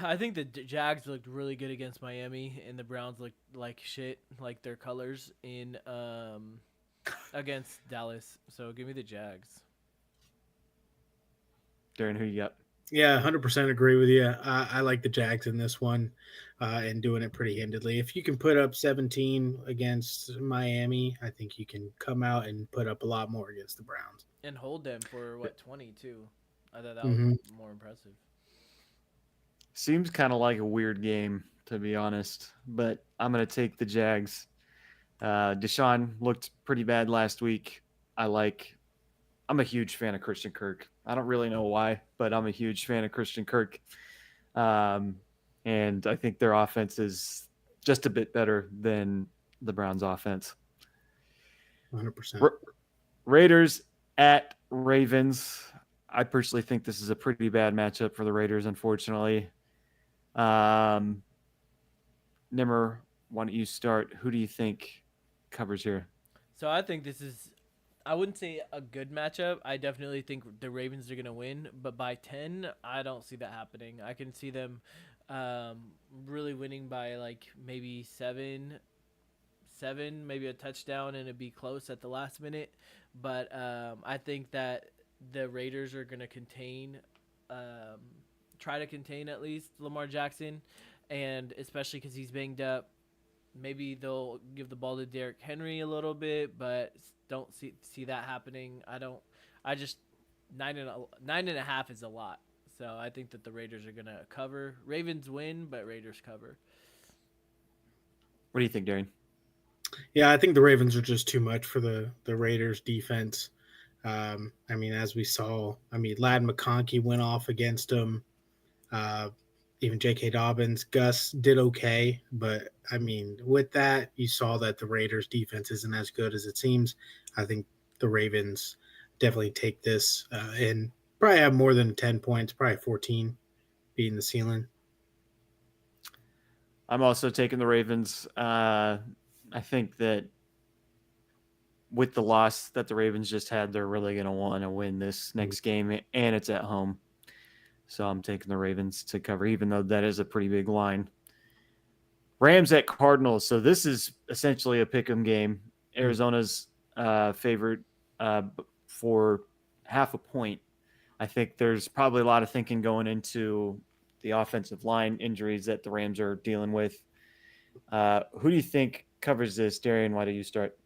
I think the Jags looked really good against Miami, and the Browns looked like shit, like their colors in against Dallas. So give me the Jags. Darren, who you got? Yeah, 100% agree with you. I like the Jags in this one and doing it pretty handedly. If you can put up 17 against Miami, I think you can come out and put up a lot more against the Browns. And hold them for, 22? I thought that was more impressive. Seems kind of like a weird game, to be honest, but I'm going to take the Jags. Deshaun looked pretty bad last week. I'm a huge fan of Christian Kirk. I don't really know why, but I'm a huge fan of Christian Kirk. And I think their offense is just a bit better than the Browns' offense. 100%. Raiders at Ravens. I personally think this is a pretty bad matchup for the Raiders, unfortunately. Nimmer, why don't you start? Who do you think covers here? So I think this is, I wouldn't say a good matchup. I definitely think the Ravens are going to win, but by 10, I don't see that happening. I can see them really winning by like maybe seven, maybe a touchdown, and it'd be close at the last minute. But I think that the Raiders are going to try to contain at least Lamar Jackson, and especially because he's banged up. Maybe they'll give the ball to Derrick Henry a little bit, but don't see that happening. I just 9.5 is a lot. So I think that the Raiders are going to cover. Ravens win, but Raiders cover. What do you think, Darren? Yeah, I think the Ravens are just too much for the Raiders defense. I mean, as we saw, Ladd McConkey went off against them. Even J.K. Dobbins, Gus did okay, but I mean, with that, you saw that the Raiders defense isn't as good as it seems. I think the Ravens definitely take this and probably have more than 10 points, probably 14 being the ceiling. I'm also taking the Ravens. I think that with the loss that the Ravens just had, they're really going to want to win this next game, and it's at home. So I'm taking the Ravens to cover, even though that is a pretty big line. Rams at Cardinals. So this is essentially a pick 'em game. Arizona's favorite for half a point. I think there's probably a lot of thinking going into the offensive line injuries that the Rams are dealing with. Who do you think covers this? Darian, why do you start?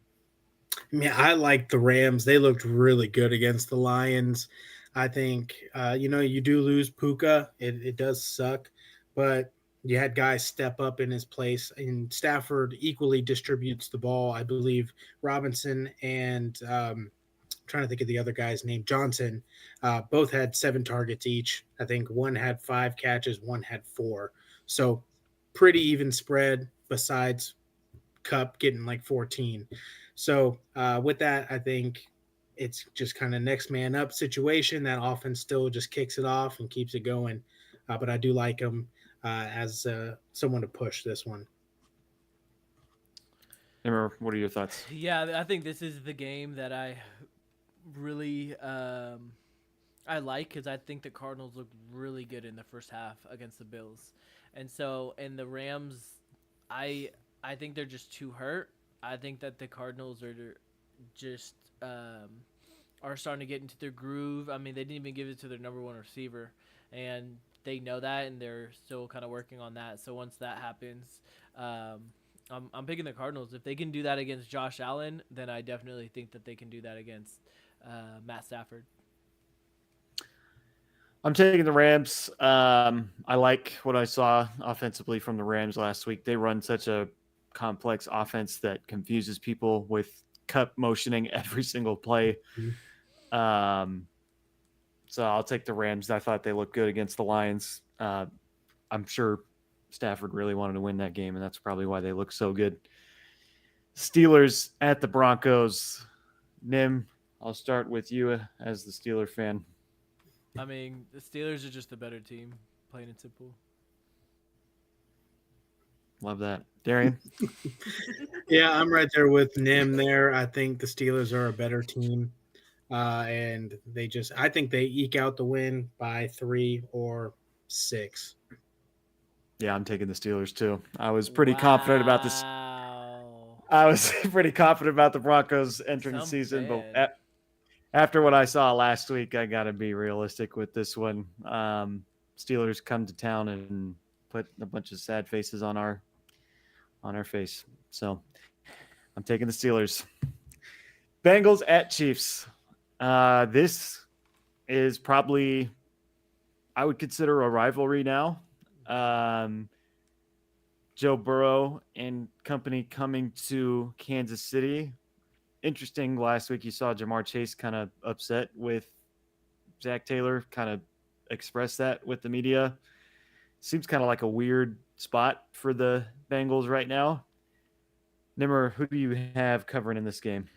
I mean, I like the Rams. They looked really good against the Lions. I think, you do lose Puka. It does suck, but you had guys step up in his place, and Stafford equally distributes the ball. I believe Robinson and trying to think of the other guy's name, Johnson, both had 7 targets each. I think one had 5 catches, one had 4. So pretty even spread besides Cup getting like 14. So with that, I think it's just kind of next man up situation. That offense still just kicks it off and keeps it going. But I do like him as someone to push this one. Emma, what are your thoughts? Yeah, I think this is the game that I really I like because I think the Cardinals looked really good in the first half against the Bills, and the Rams, I think they're just too hurt. I think that the Cardinals are just are starting to get into their groove. I mean, they didn't even give it to their number one receiver, and they know that, and they're still kind of working on that. So once that happens, I'm picking the Cardinals. If they can do that against Josh Allen, then I definitely think that they can do that against Matt Stafford. I'm taking the Rams. I like what I saw offensively from the Rams last week. They run such a complex offense that confuses people with Cup motioning every single play. So I'll take the Rams. I thought they looked good against the Lions. I'm sure Stafford really wanted to win that game, and that's probably why they look so good. Steelers at the Broncos. Nim, I'll start with you as the Steeler fan. I mean, the Steelers are just the better team, plain and simple. Love that. Darian? Yeah, I'm right there with Nim there. I think the Steelers are a better team. And I think they eke out the win by 3 or 6. Yeah, I'm taking the Steelers too. I was pretty confident about this. Wow. I was pretty confident about the Broncos entering the season, but after what I saw last week, I got to be realistic with this one. Steelers come to town and put a bunch of sad faces on our face. So I'm taking the Steelers. Bengals at Chiefs. This is probably, I would consider a rivalry now. Joe Burrow and company coming to Kansas City. Interesting, last week you saw Jamar Chase kind of upset with Zach Taylor, kind of express that with the media. Seems kind of like a weird spot for the Bengals right now. Nimmer, who do you have covering in this game?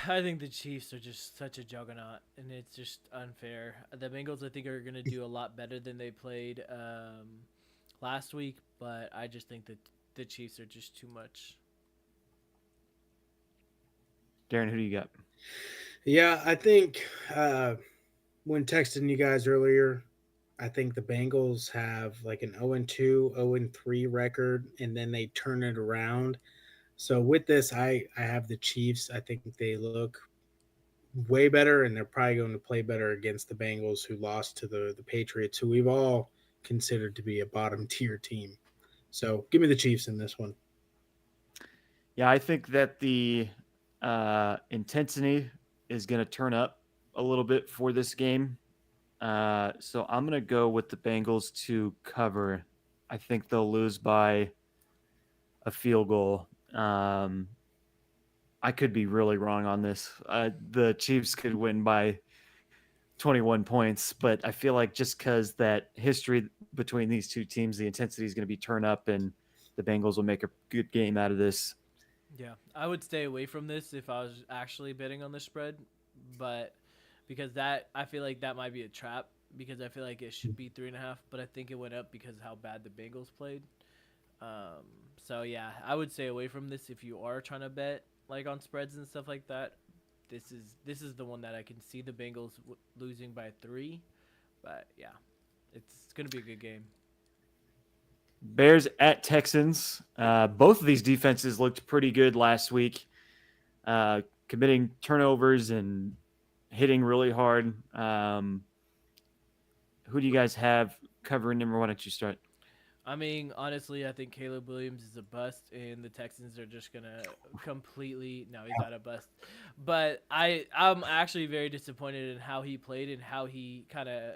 I think the Chiefs are just such a juggernaut, and it's just unfair. The Bengals, I think, are going to do a lot better than they played last week, but I just think that the Chiefs are just too much. Darren, who do you got? Yeah, I think when texting you guys earlier, I think the Bengals have like an 0-2, 0-3 record, and then they turn it around. So with this, I have the Chiefs. I think they look way better, and they're probably going to play better against the Bengals, who lost to the Patriots, who we've all considered to be a bottom tier team. So give me the Chiefs in this one. Yeah, I think that the intensity is going to turn up a little bit for this game. So I'm going to go with the Bengals to cover. I think they'll lose by a field goal. I could be really wrong on this. The Chiefs could win by 21 points, but I feel like just because that history between these two teams, the intensity is going to be turned up, and the Bengals will make a good game out of this. Yeah, I would stay away from this if I was actually betting on the spread, but because I feel like that might be a trap because I feel like it should be 3.5, but I think it went up because of how bad the Bengals played. So yeah, I would stay away from this if you are trying to bet like on spreads and stuff like that. This is the one that I can see the Bengals losing by 3, but yeah, it's gonna be a good game. Bears at Texans. Both of these defenses looked pretty good last week, committing turnovers and hitting really hard. Who do you guys have covering number? Why don't you start? I mean, honestly, I think Caleb Williams is a bust, and the Texans are just gonna completely. No, he's not a bust, but I'm actually very disappointed in how he played and how he kind of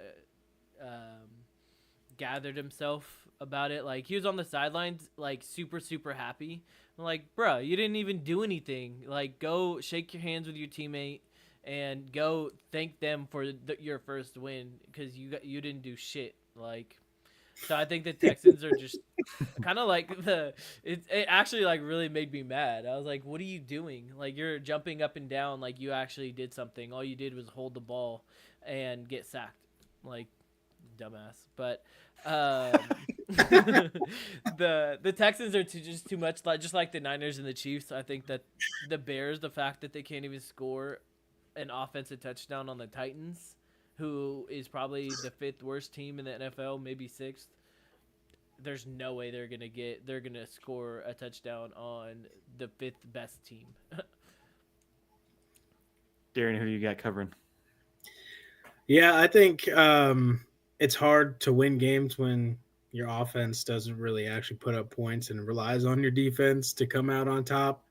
gathered himself about it. Like he was on the sidelines, like super happy. I'm like, bruh, you didn't even do anything. Like, go shake your hands with your teammate and go thank them for your first win because you didn't do shit. Like, so I think the Texans are just kind of like it actually like really made me mad. I was like, what are you doing? Like you're jumping up and down like you actually did something. All you did was hold the ball and get sacked. Like dumbass. But the Texans are just too much like just like the Niners and the Chiefs. I think that the Bears, the fact that they can't even score an offensive touchdown on the Titans, who is probably the 5th worst team in the NFL, maybe 6th. There's no way they're gonna score a touchdown on the 5th best team. Darren, who do you got covering? Yeah, I think it's hard to win games when your offense doesn't really actually put up points and relies on your defense to come out on top.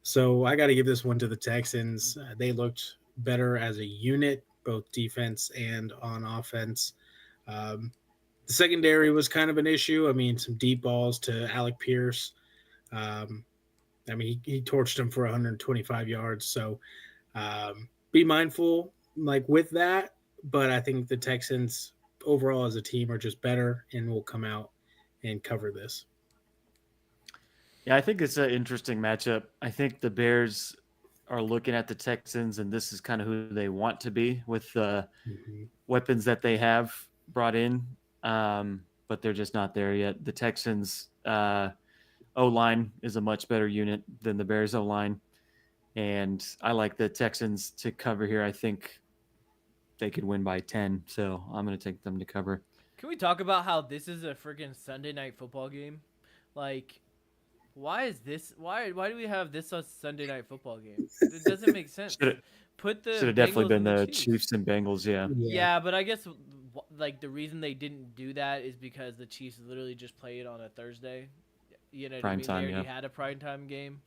So I got to give this one to the Texans. They looked better as a unit, both defense and on offense. The secondary was kind of an issue. I mean, some deep balls to Alec Pierce. I mean, he torched him for 125 yards. So be mindful, like with that. But I think the Texans overall as a team are just better and will come out and cover this. Yeah, I think it's an interesting matchup. I think the Bears are looking at the Texans, and this is kind of who they want to be with the weapons that they have brought in, but they're just not there yet. The Texans' O-line is a much better unit than the Bears' O-line, and I like the Texans to cover here. I think they could win by 10, so I'm going to take them to cover. Can we talk about how this is a freaking Sunday night football game? Like, why is this? Why do we have this a Sunday night football game? It doesn't make sense. Put the should have definitely Bengals been and the Chiefs and Bengals. Yeah. Yeah, but I guess like the reason they didn't do that is because the Chiefs literally just played on a Thursday. You know what I mean? Time, They already yeah. had a primetime game.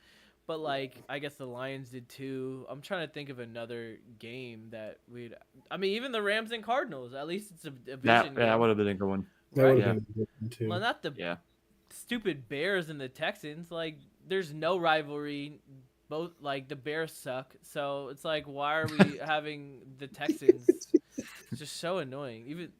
But like I guess the Lions did too. I'm trying to think of another game that we'd. I mean, even the Rams and Cardinals. At least it's a vision That game. would have been a good one. That Right. would have been a good one too. Well, not the Yeah. stupid Bears and the Texans. Like, there's no rivalry. Both like the Bears suck. So it's like, why are we having the Texans? It's just so annoying. Even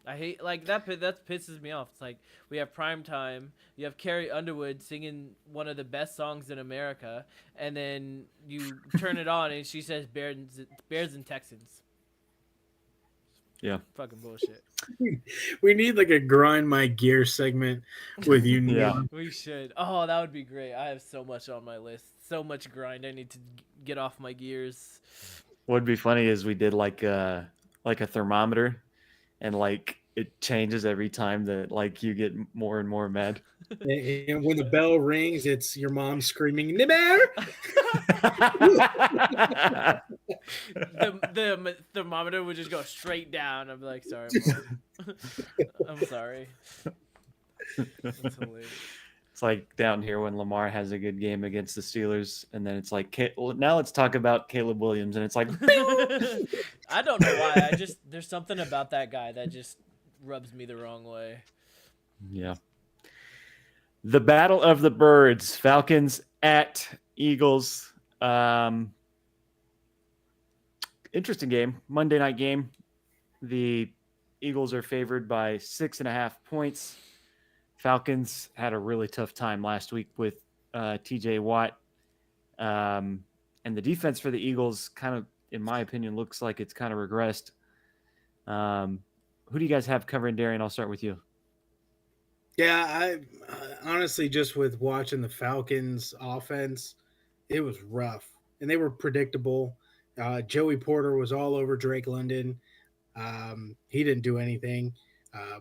I hate like that. That pisses me off. It's like we have prime time. You have Carrie Underwood singing one of the best songs in America, and then you turn it on and she says Bears and Texans. Yeah. Fucking bullshit. We need like a grind my gear segment with you. Yeah. We should. Oh, that would be great. I have so much on my list. So much grind. I need to get off my gears. What would be funny is we did like a thermometer, and like it changes every time that like you get more and more mad. And when the bell rings, it's your mom screaming, "Nibber!" The thermometer would just go straight down. I'm like, sorry, Mom. I'm sorry. That's hilarious. It's like down here when Lamar has a good game against the Steelers, and then it's like, now let's talk about Caleb Williams, and it's like, I don't know why. There's something about that guy that just rubs me the wrong way. yeah. The Battle of the Birds, Falcons at Eagles. Interesting game, Monday night game. The Eagles are favored by 6.5 points. Falcons had a really tough time last week with TJ Watt. And the defense for the Eagles kind of, in my opinion, looks like it's kind of regressed. Who do you guys have covering, Darian? I'll start with you. Yeah, I honestly, just with watching the Falcons offense, it was rough and they were predictable. Joey Porter was all over Drake London. He didn't do anything.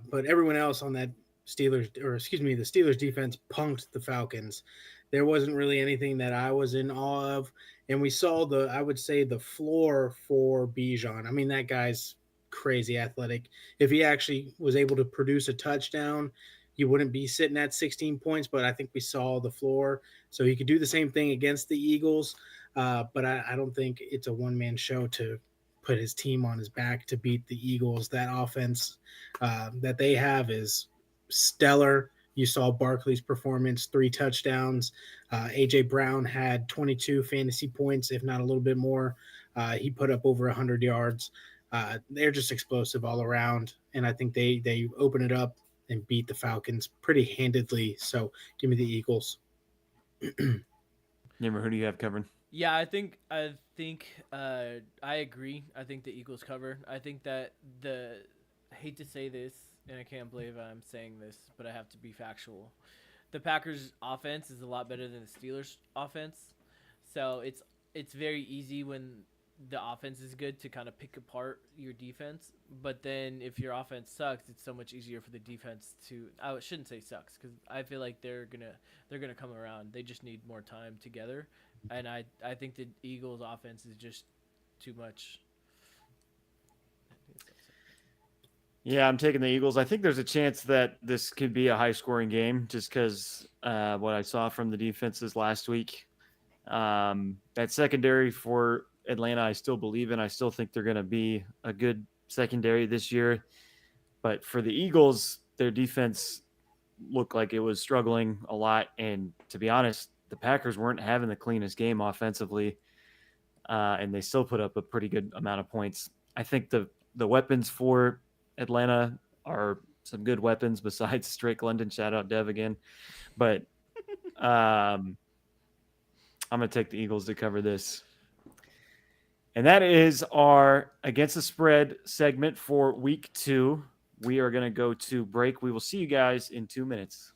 But everyone else on that the Steelers defense punked the Falcons. There wasn't really anything that I was in awe of. And we saw I would say, the floor for Bijan. I mean, that guy's crazy athletic. If he actually was able to produce a touchdown, he wouldn't be sitting at 16 points, but I think we saw the floor. So he could do the same thing against the Eagles. But I don't think it's a one-man show to put his team on his back to beat the Eagles. That offense that they have is stellar. You saw Barkley's performance, 3 touchdowns. A.J. Brown had 22 fantasy points, if not a little bit more. He put up over 100 yards. They're just explosive all around, and I think they open it up and beat the Falcons pretty handedly. So give me the Eagles. Nimmer, who do you have covering? Yeah, I think I agree. I think the Eagles cover. I think that I hate to say this, and I can't believe I'm saying this, but I have to be factual. The Packers' offense is a lot better than the Steelers' offense, so it's very easy when the offense is good to kind of pick apart your defense. But then if your offense sucks, it's so much easier for the defense to. I shouldn't say sucks because I feel like they're gonna come around. They just need more time together, and I think the Eagles' offense is just too much. Yeah, I'm taking the Eagles. I think there's a chance that this could be a high-scoring game just because what I saw from the defenses last week. That secondary for Atlanta, I still believe in. I still think they're going to be a good secondary this year. But for the Eagles, their defense looked like it was struggling a lot. And to be honest, the Packers weren't having the cleanest game offensively, and they still put up a pretty good amount of points. I think the weapons for Atlanta are some good weapons besides Drake London. Shout out Dev again. But I'm going to take the Eagles to cover this. And that is our Against the Spread segment for week 2. We are going to go to break. We will see you guys in 2 minutes.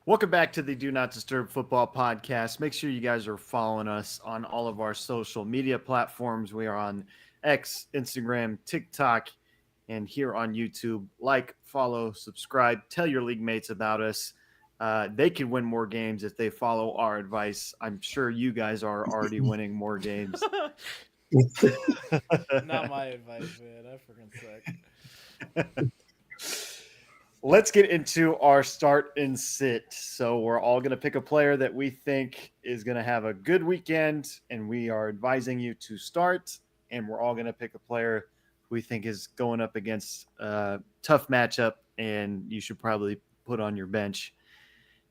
Welcome back to the Do Not Disturb Football Podcast. Make sure you guys are following us on all of our social media platforms. We are on X, Instagram, TikTok, and here on YouTube. Like, follow, subscribe, tell your league mates about us. They can win more games if they follow our advice. I'm sure you guys are already winning more games. Not my advice, man. I freaking suck. Let's get into our start and sit. So we're all going to pick a player that we think is going to have a good weekend, and we are advising you to start. And we're all going to pick a player we think is going up against a tough matchup, and you should probably put on your bench.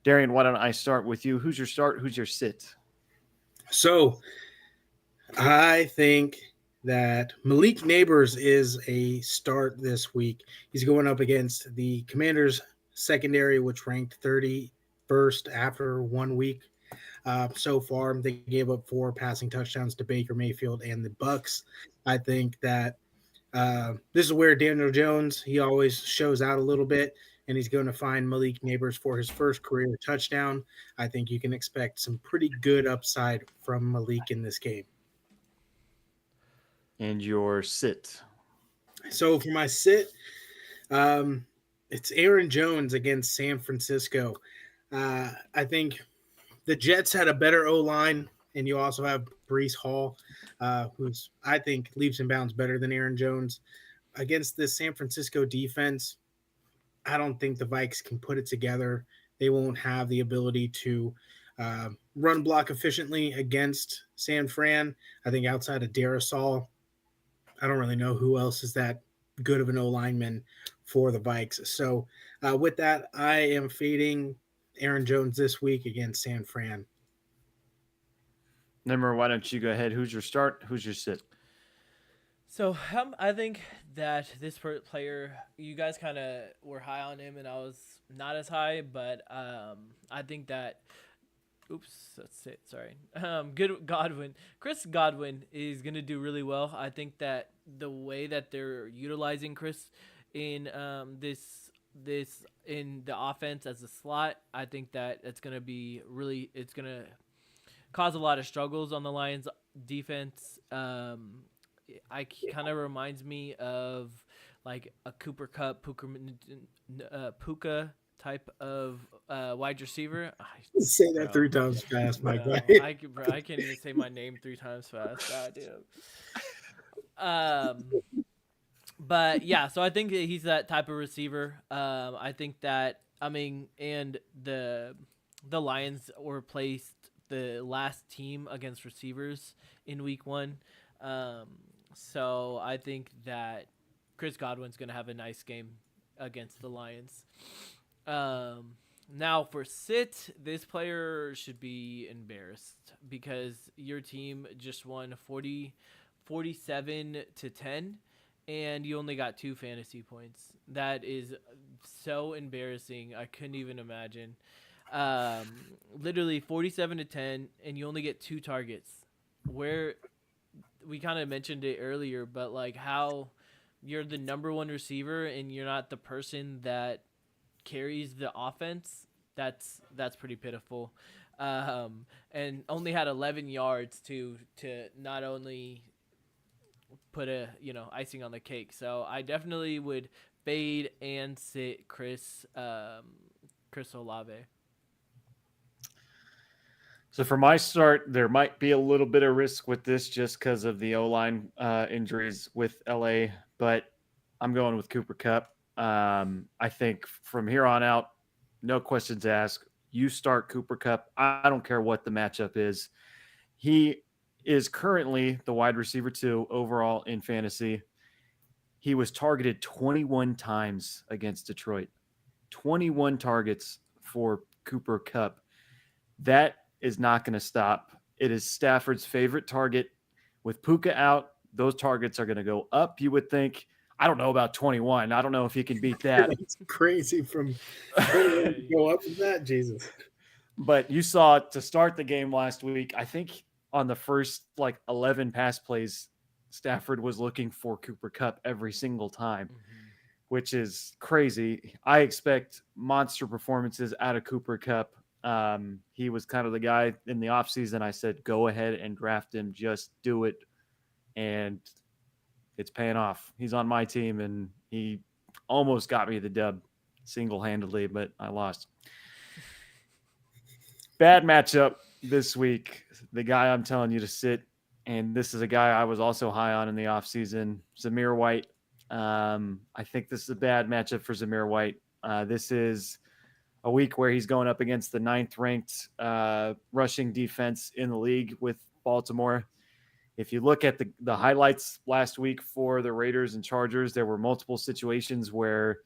Darian, why don't I start with you? Who's your start? Who's your sit? So I think that Malik Neighbors is a start this week. He's going up against the Commanders secondary, which ranked 31st after 1 week. So far, they gave up 4 passing touchdowns to Baker Mayfield and the Bucks. I think that this is where Daniel Jones, he always shows out a little bit, and he's going to find Malik Neighbors for his first career touchdown. I think you can expect some pretty good upside from Malik in this game. And your sit. So for my sit, it's Aaron Jones against San Francisco. I think the Jets had a better O-line, and you also have Breece Hall, who's, I think, leaps and bounds better than Aaron Jones. Against this San Francisco defense, I don't think the Vikes can put it together. They won't have the ability to run block efficiently against San Fran. I think outside of Darisaw, I don't really know who else is that good of an O-lineman for the Vikes. So with that, I am fading Aaron Jones this week against San Fran. Nimmer, why don't you go ahead? Who's your start? Who's your sit? So I think that this player, you guys kind of were high on him, and I was not as high. But I think that, that's it. Sorry. Chris Godwin is gonna do really well. I think that the way that they're utilizing Chris in this in the offense as a slot, I think that it's gonna be really. It's gonna cause a lot of struggles on the Lions defense. I kind of reminds me of like a Cooper Kupp, Puka type of wide receiver. Say that 3 times fast, my guy. I can't even say my name 3 times fast. God damn. But yeah, so I think that he's that type of receiver. I think that and the Lions were placed the last team against receivers in week 1. So I think that Chris Godwin's going to have a nice game against the Lions. Now for sit, this player should be embarrassed because your team just won 47-10 and you only got 2 fantasy points. That is so embarrassing. I couldn't even imagine. Literally 47-10 and you only get 2 targets. Where we kind of mentioned it earlier, but like how you're the number 1 receiver and you're not the person that carries the offense, that's pretty pitiful. And only had 11 yards to not only put a icing on the cake. So I definitely would fade and sit Chris Olave. So for my start, there might be a little bit of risk with this just because of the O-line injuries with LA, but I'm going with Cooper Kupp. I think from here on out, no questions asked. You start Cooper Kupp. I don't care what the matchup is. He is currently the wide receiver 2 overall in fantasy. He was targeted 21 times against Detroit. 21 targets for Cooper Kupp. That is not going to stop. It is Stafford's favorite target. With Puka out, those targets are going to go up, you would think. I don't know about 21. I don't know if he can beat that. It's crazy from go up with that, Jesus. But you saw to start the game last week, I think on the first 11 pass plays, Stafford was looking for Cooper Kupp every single time, which is crazy. I expect monster performances out of Cooper Kupp. He was kind of the guy in the offseason. I said, go ahead and draft him. Just do it. And it's paying off. He's on my team, and he almost got me the dub single-handedly, but I lost. Bad matchup this week. The guy I'm telling you to sit, and this is a guy I was also high on in the offseason, Zamir White. I think this is a bad matchup for Zamir White. This is a week where he's going up against the 9th ranked rushing defense in the league with Baltimore. If you look at the highlights last week for the Raiders and Chargers, there were multiple situations where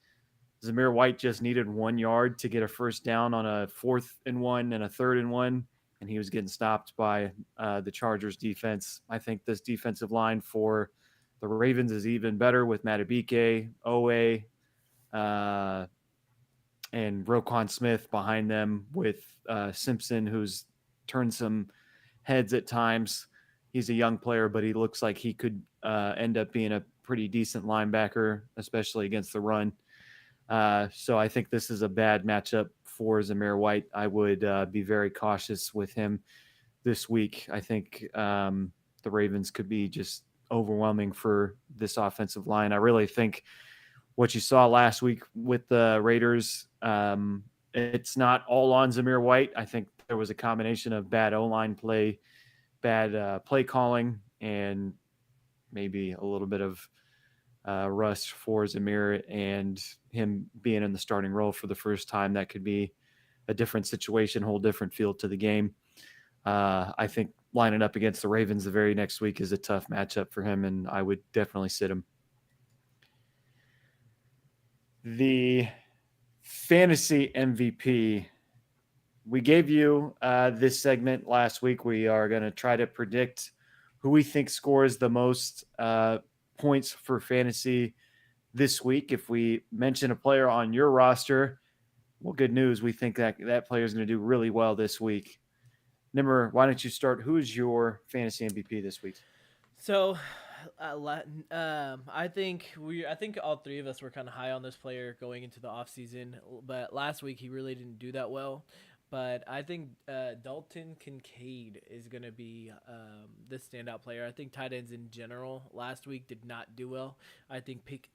Zamir White just needed 1 yard to get a first down on a 4th and 1 and a 3rd and 1, and he was getting stopped by the Chargers defense. I think this defensive line for the Ravens is even better with Madubuike, Owe, and Roquan Smith behind them with Simpson, who's turned some heads at times. He's a young player, but he looks like he could end up being a pretty decent linebacker, especially against the run. So I think this is a bad matchup for Zamir White. I would be very cautious with him this week. I think the Ravens could be just overwhelming for this offensive line. I really think what you saw last week with the Raiders, it's not all on Zamir White. I think there was a combination of bad O-line play, bad play calling, and maybe a little bit of rust for Zamir, and him being in the starting role for the first time. That could be a different situation, whole different feel to the game. I think lining up against the Ravens the very next week is a tough matchup for him, and I would definitely sit him. The fantasy MVP. We gave you this segment last week. We are going to try to predict who we think scores the most points for fantasy this week. If we mention a player on your roster, well, good news. We think that player is going to do really well this week. Nimmer, why don't you start? Who is your fantasy MVP this week? So, I think all three of us were kind of high on this player going into the offseason, but last week he really didn't do that well. But I think Dalton Kincaid is going to be the standout player. I think tight ends in general last week did not do well. I think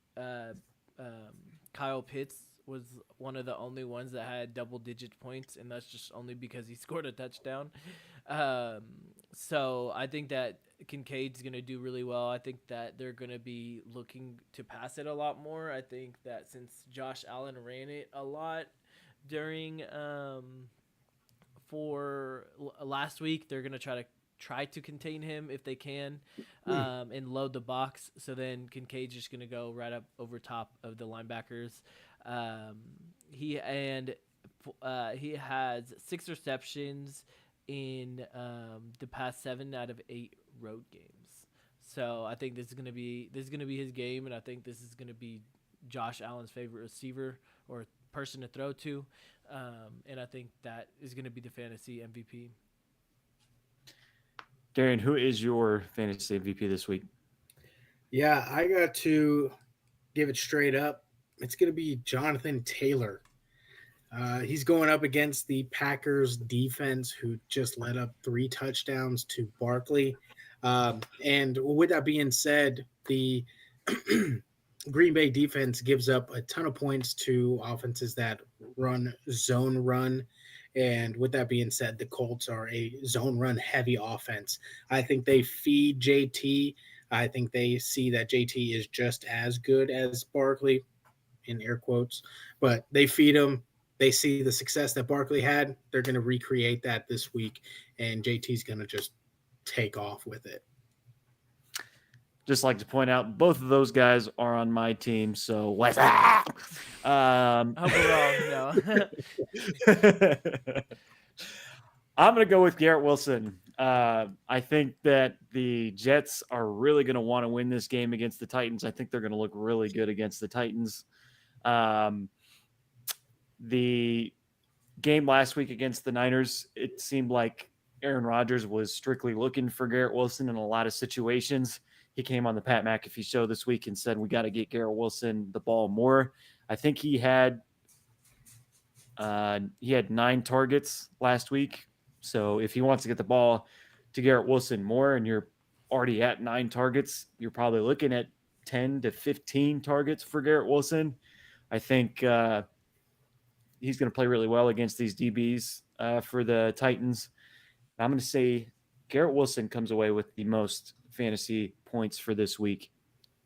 Kyle Pitts was one of the only ones that had double-digit points, and that's just only because he scored a touchdown. So I think that Kincaid's going to do really well. I think that they're going to be looking to pass it a lot more. I think that since Josh Allen ran it a lot during for last week, they're going to try to contain him if they can and load the box. So then Kincaid's just going to go right up over top of the linebackers. He has 6 receptions in the past 7 out of 8 road games. So I think this is going to be his game, and I think this is going to be Josh Allen's favorite receiver or person to throw to. And I think that is going to be the fantasy MVP. Darian, who is your fantasy MVP this week? Yeah, I got to give it straight up. It's going to be Jonathan Taylor. He's going up against the Packers defense, who just let up 3 touchdowns to Barkley. And with that being said, the Green Bay defense gives up a ton of points to offenses that run zone run. And with that being said, the Colts are a zone run heavy offense. I think they feed JT. I think they see that JT is just as good as Barkley, in air quotes, but they feed him. They see the success that Barkley had. They're going to recreate that this week, and JT's going to just take off with it. Just like to point out, both of those guys are on my team. So what's that? I hope we're wrong. No. I'm going to go with Garrett Wilson. I think that the Jets are really going to want to win this game against the Titans. I think they're going to look really good against the Titans. The game last week against the Niners, it seemed like Aaron Rodgers was strictly looking for Garrett Wilson in a lot of situations. He came on the Pat McAfee show this week and said, we got to get Garrett Wilson the ball more. I think he had 9 targets last week. So if he wants to get the ball to Garrett Wilson more and you're already at 9 targets, you're probably looking at 10 to 15 targets for Garrett Wilson. I think he's going to play really well against these DBs for the Titans. I'm going to say Garrett Wilson comes away with the most fantasy points for this week.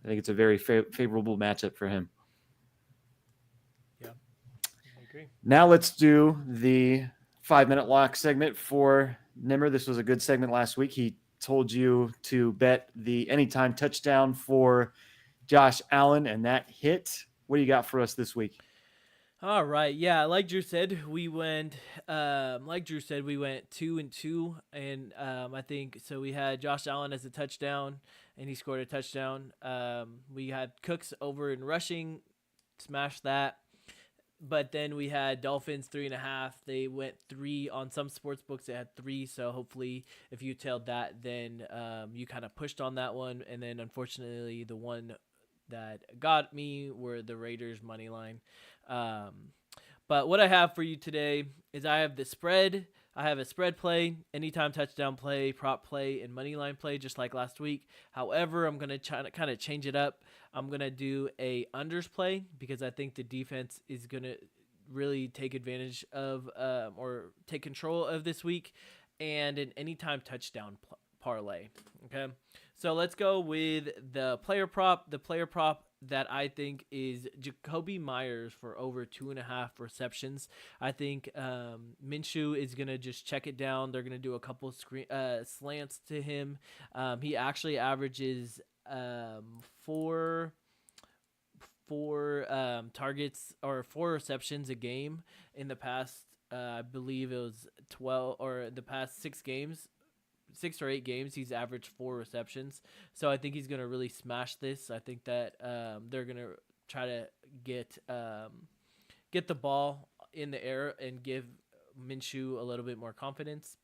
I think it's a very favorable matchup for him. Yeah, I agree. Now let's do the 5-minute lock segment for Nimmer. This was a good segment last week. He told you to bet the anytime touchdown for Josh Allen, and that hit. What do you got for us this week? All right, yeah, like Drew said, we went 2-2, and I think so. We had Josh Allen as a touchdown, and he scored a touchdown. We had Cooks over in rushing, smashed that. But then we had Dolphins 3.5. They went 3 on some sports books. They had 3. So hopefully, if you tailed that, then you kind of pushed on that one. And then unfortunately, the one that got me were the Raiders money line. But what I have for you today is I have the spread. I have a spread play, anytime touchdown play, prop play, and money line play, just like last week. However, I'm going to try to kind of change it up. I'm going to do a unders play because I think the defense is going to really take advantage of or take control of this week, and an anytime touchdown parlay. Okay, so let's go with the player prop. The player prop that I think is Jakobi Meyers for over 2.5 receptions. I think Minshew is going to just check it down. They're going to do a couple slants to him. He actually averages four targets or 4 receptions a game in the past. I believe it was 12 or the past 6 games. 6 or 8 games, he's averaged 4 receptions. So I think he's going to really smash this. I think that they're going to try to get the ball in the air and give Minshew a little bit more confidence.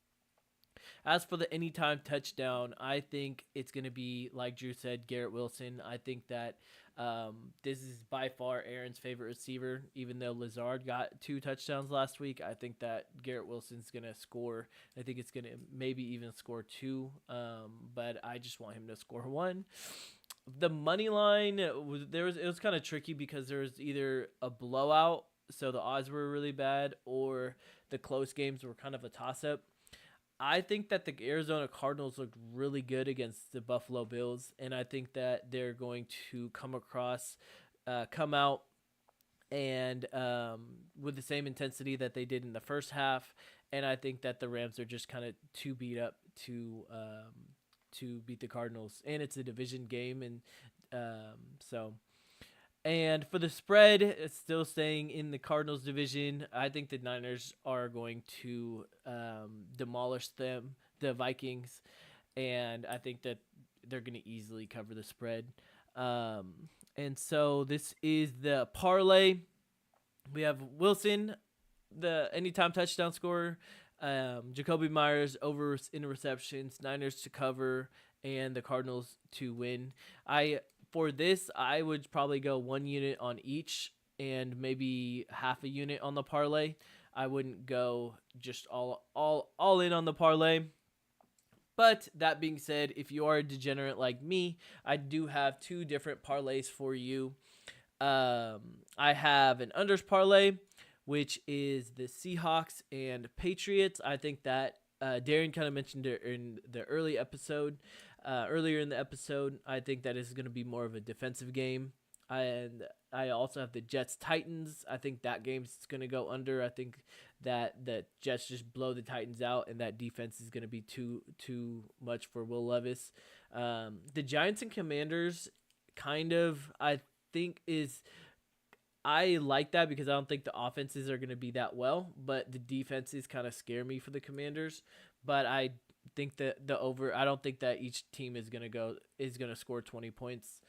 As for the anytime touchdown, I think it's going to be, like Drew said, Garrett Wilson. I think that this is by far Aaron's favorite receiver, even though Lazard got 2 touchdowns last week. I think that Garrett Wilson's going to score. I think it's going to maybe even score 2, but I just want him to score 1. The money line, it was kind of tricky because there was either a blowout, so the odds were really bad, or the close games were kind of a toss-up. I think that the Arizona Cardinals looked really good against the Buffalo Bills, and I think that they're going to come out and with the same intensity that they did in the first half. And I think that the Rams are just kind of too beat up to beat the Cardinals, and it's a division game, and so. And for the spread, it's still staying in the Cardinals division. I think the Niners are going to demolish the Vikings, and I think that they're going to easily cover the spread. And so this is the parlay. We have Wilson, the anytime touchdown scorer, Jakobi Meyers over in receptions, Niners to cover, and the Cardinals to win. For this, I would probably go 1 unit on each and maybe half a unit on the parlay. I wouldn't go just all in on the parlay. But that being said, if you are a degenerate like me, I do have 2 different parlays for you. I have an unders parlay, which is the Seahawks and Patriots. I think that Darian kind of mentioned it in the earlier in the episode. I think that is going to be more of a defensive game. And I also have the Jets Titans. I think that game's going to go under. I think that the Jets just blow the Titans out, and that defense is going to be too much for Will Levis. The Giants and Commanders I like that because I don't think the offenses are going to be that well, but the defenses kind of scare me for the Commanders. But I think that I don't think that each team is going to score 20 points.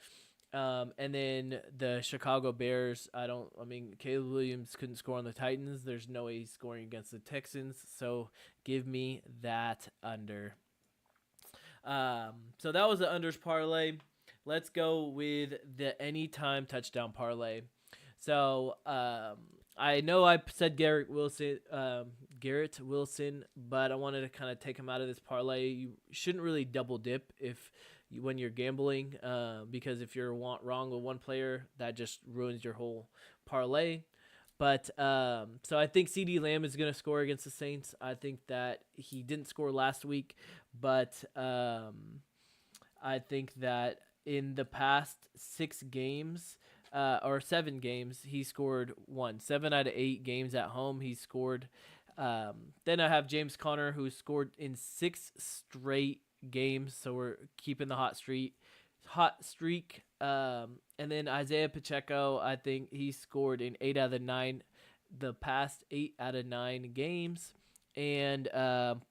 And then the Chicago Bears, Caleb Williams couldn't score on the Titans. There's no way he's scoring against the Texans. So give me that under. So that was the unders parlay. Let's go with the anytime touchdown parlay. So I know I said Garrett Wilson, but I wanted to kind of take him out of this parlay. You shouldn't really double dip when you're gambling, because if you're wrong with one player, that just ruins your whole parlay. But so I think CeeDee Lamb is going to score against the Saints. I think that he didn't score last week, but I think that in the past 6 games, or 7 games, he scored 1. 7 out of 8 games at home, he scored. Then I have James Conner, who scored in 6 straight games, so we're keeping the hot streak. And then Isaiah Pacheco, I think he scored in 8 out of 9, the past 8 out of 9 games. And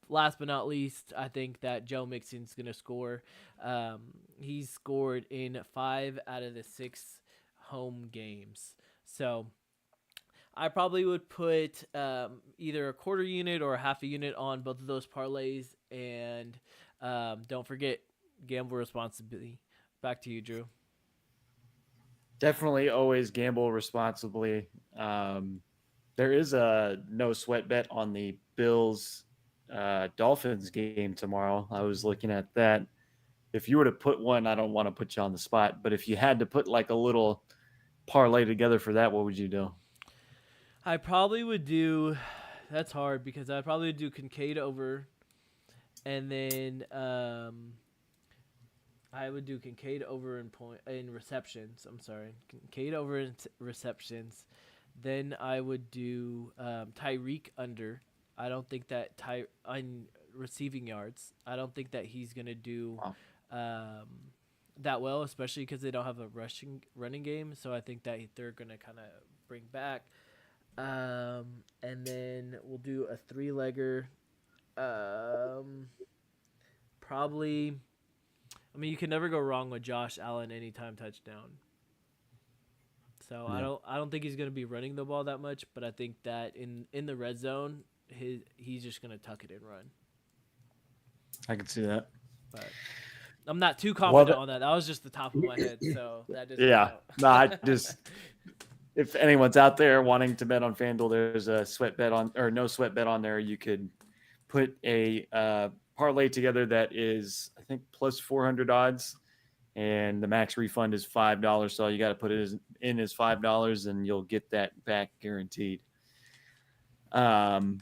last but not least, I think that Joe Mixon's gonna score. He's scored in 5 out of the 6 home games. So I probably would put either a quarter unit or a half a unit on both of those parlays. And don't forget, gamble responsibly. Back to you, Drew. Definitely always gamble responsibly. There is a no sweat bet on the Bills Dolphins game tomorrow. I was looking at that. If you were to put one, I don't want to put you on the spot, but if you had to put like a little parlay together for that, what would you do? I probably would do. That's hard because I probably would do Kincaid over, and then I would do Kincaid over in receptions. I'm sorry, Kincaid over in receptions. Then I would do Tyreek under. I don't think that on receiving yards. I don't think that he's gonna do that well, especially because they don't have a running game. So I think that they're gonna kind of bring back. And then we'll do a 3-legger. Probably. I mean, you can never go wrong with Josh Allen anytime touchdown. So Yeah. I don't think he's gonna be running the ball that much, but I think that in the red zone, he's just gonna tuck it and run. I can see that. But I'm not too confident Well, on that. That was just the top of my head, so that doesn't Yeah. count. No, I just if anyone's out there wanting to bet on FanDuel, there's a sweat bet on or no sweat bet on there. You could put a parlay together that is, I think, plus 400 odds, and the max refund is $5. So all you got to put it in is $5, and you'll get that back guaranteed. But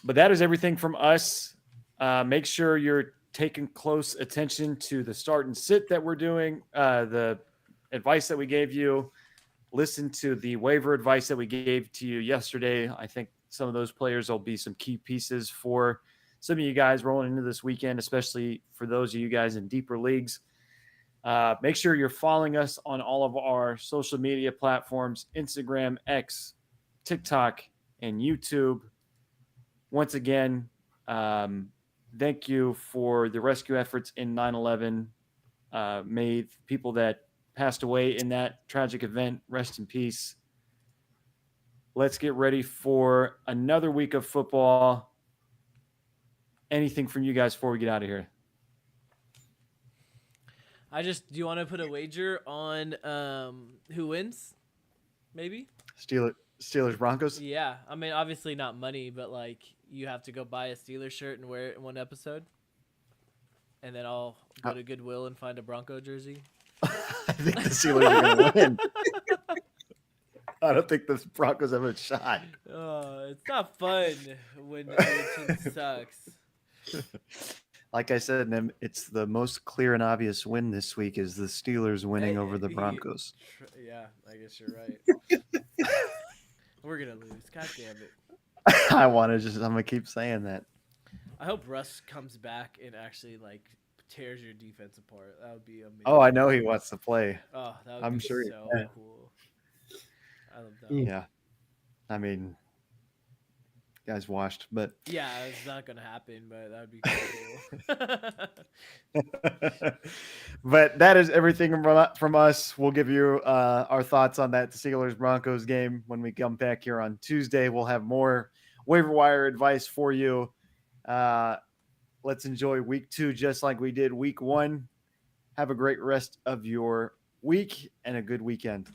that is everything from us. Make sure you're taking close attention to the start and sit that we're doing, the advice that we gave you. Listen to the waiver advice that we gave to you yesterday. I think some of those players will be some key pieces for some of you guys rolling into this weekend, especially for those of you guys in deeper leagues. Make sure you're following us on all of our social media platforms, Instagram, X, TikTok, and YouTube. Once again, thank you for the rescue efforts in 9/11. May people that passed away in that tragic event rest in peace. Let's get ready for another week of football. Anything from you guys before we get out of here? Do you want to put a wager on who wins? Maybe? Steelers Broncos? Yeah. I mean, obviously not money, but like you have to go buy a Steelers shirt and wear it in one episode. And then I'll go to Goodwill and find a Bronco jersey. I think the Steelers are going to win. I don't think the Broncos have a shot. It's not fun when your team sucks. Like I said, it's the most clear and obvious win this week is the Steelers winning over the Broncos. Yeah, I guess you're right. We're going to lose. God damn it. I'm going to keep saying that. I hope Russ comes back and actually like tears your defense apart. That would be amazing. Oh, I know he wants to play. Oh, that would I'm be sure he so can. cool. I love that. Yeah. I mean, guy's washed, but Yeah, it's not gonna happen, but that would be cool. but that is everything from us. We'll give you our thoughts on that Steelers Broncos game when we come back here on Tuesday. We'll have more waiver wire advice for you. Let's enjoy week 2 just like we did week 1. Have a great rest of your week and a good weekend.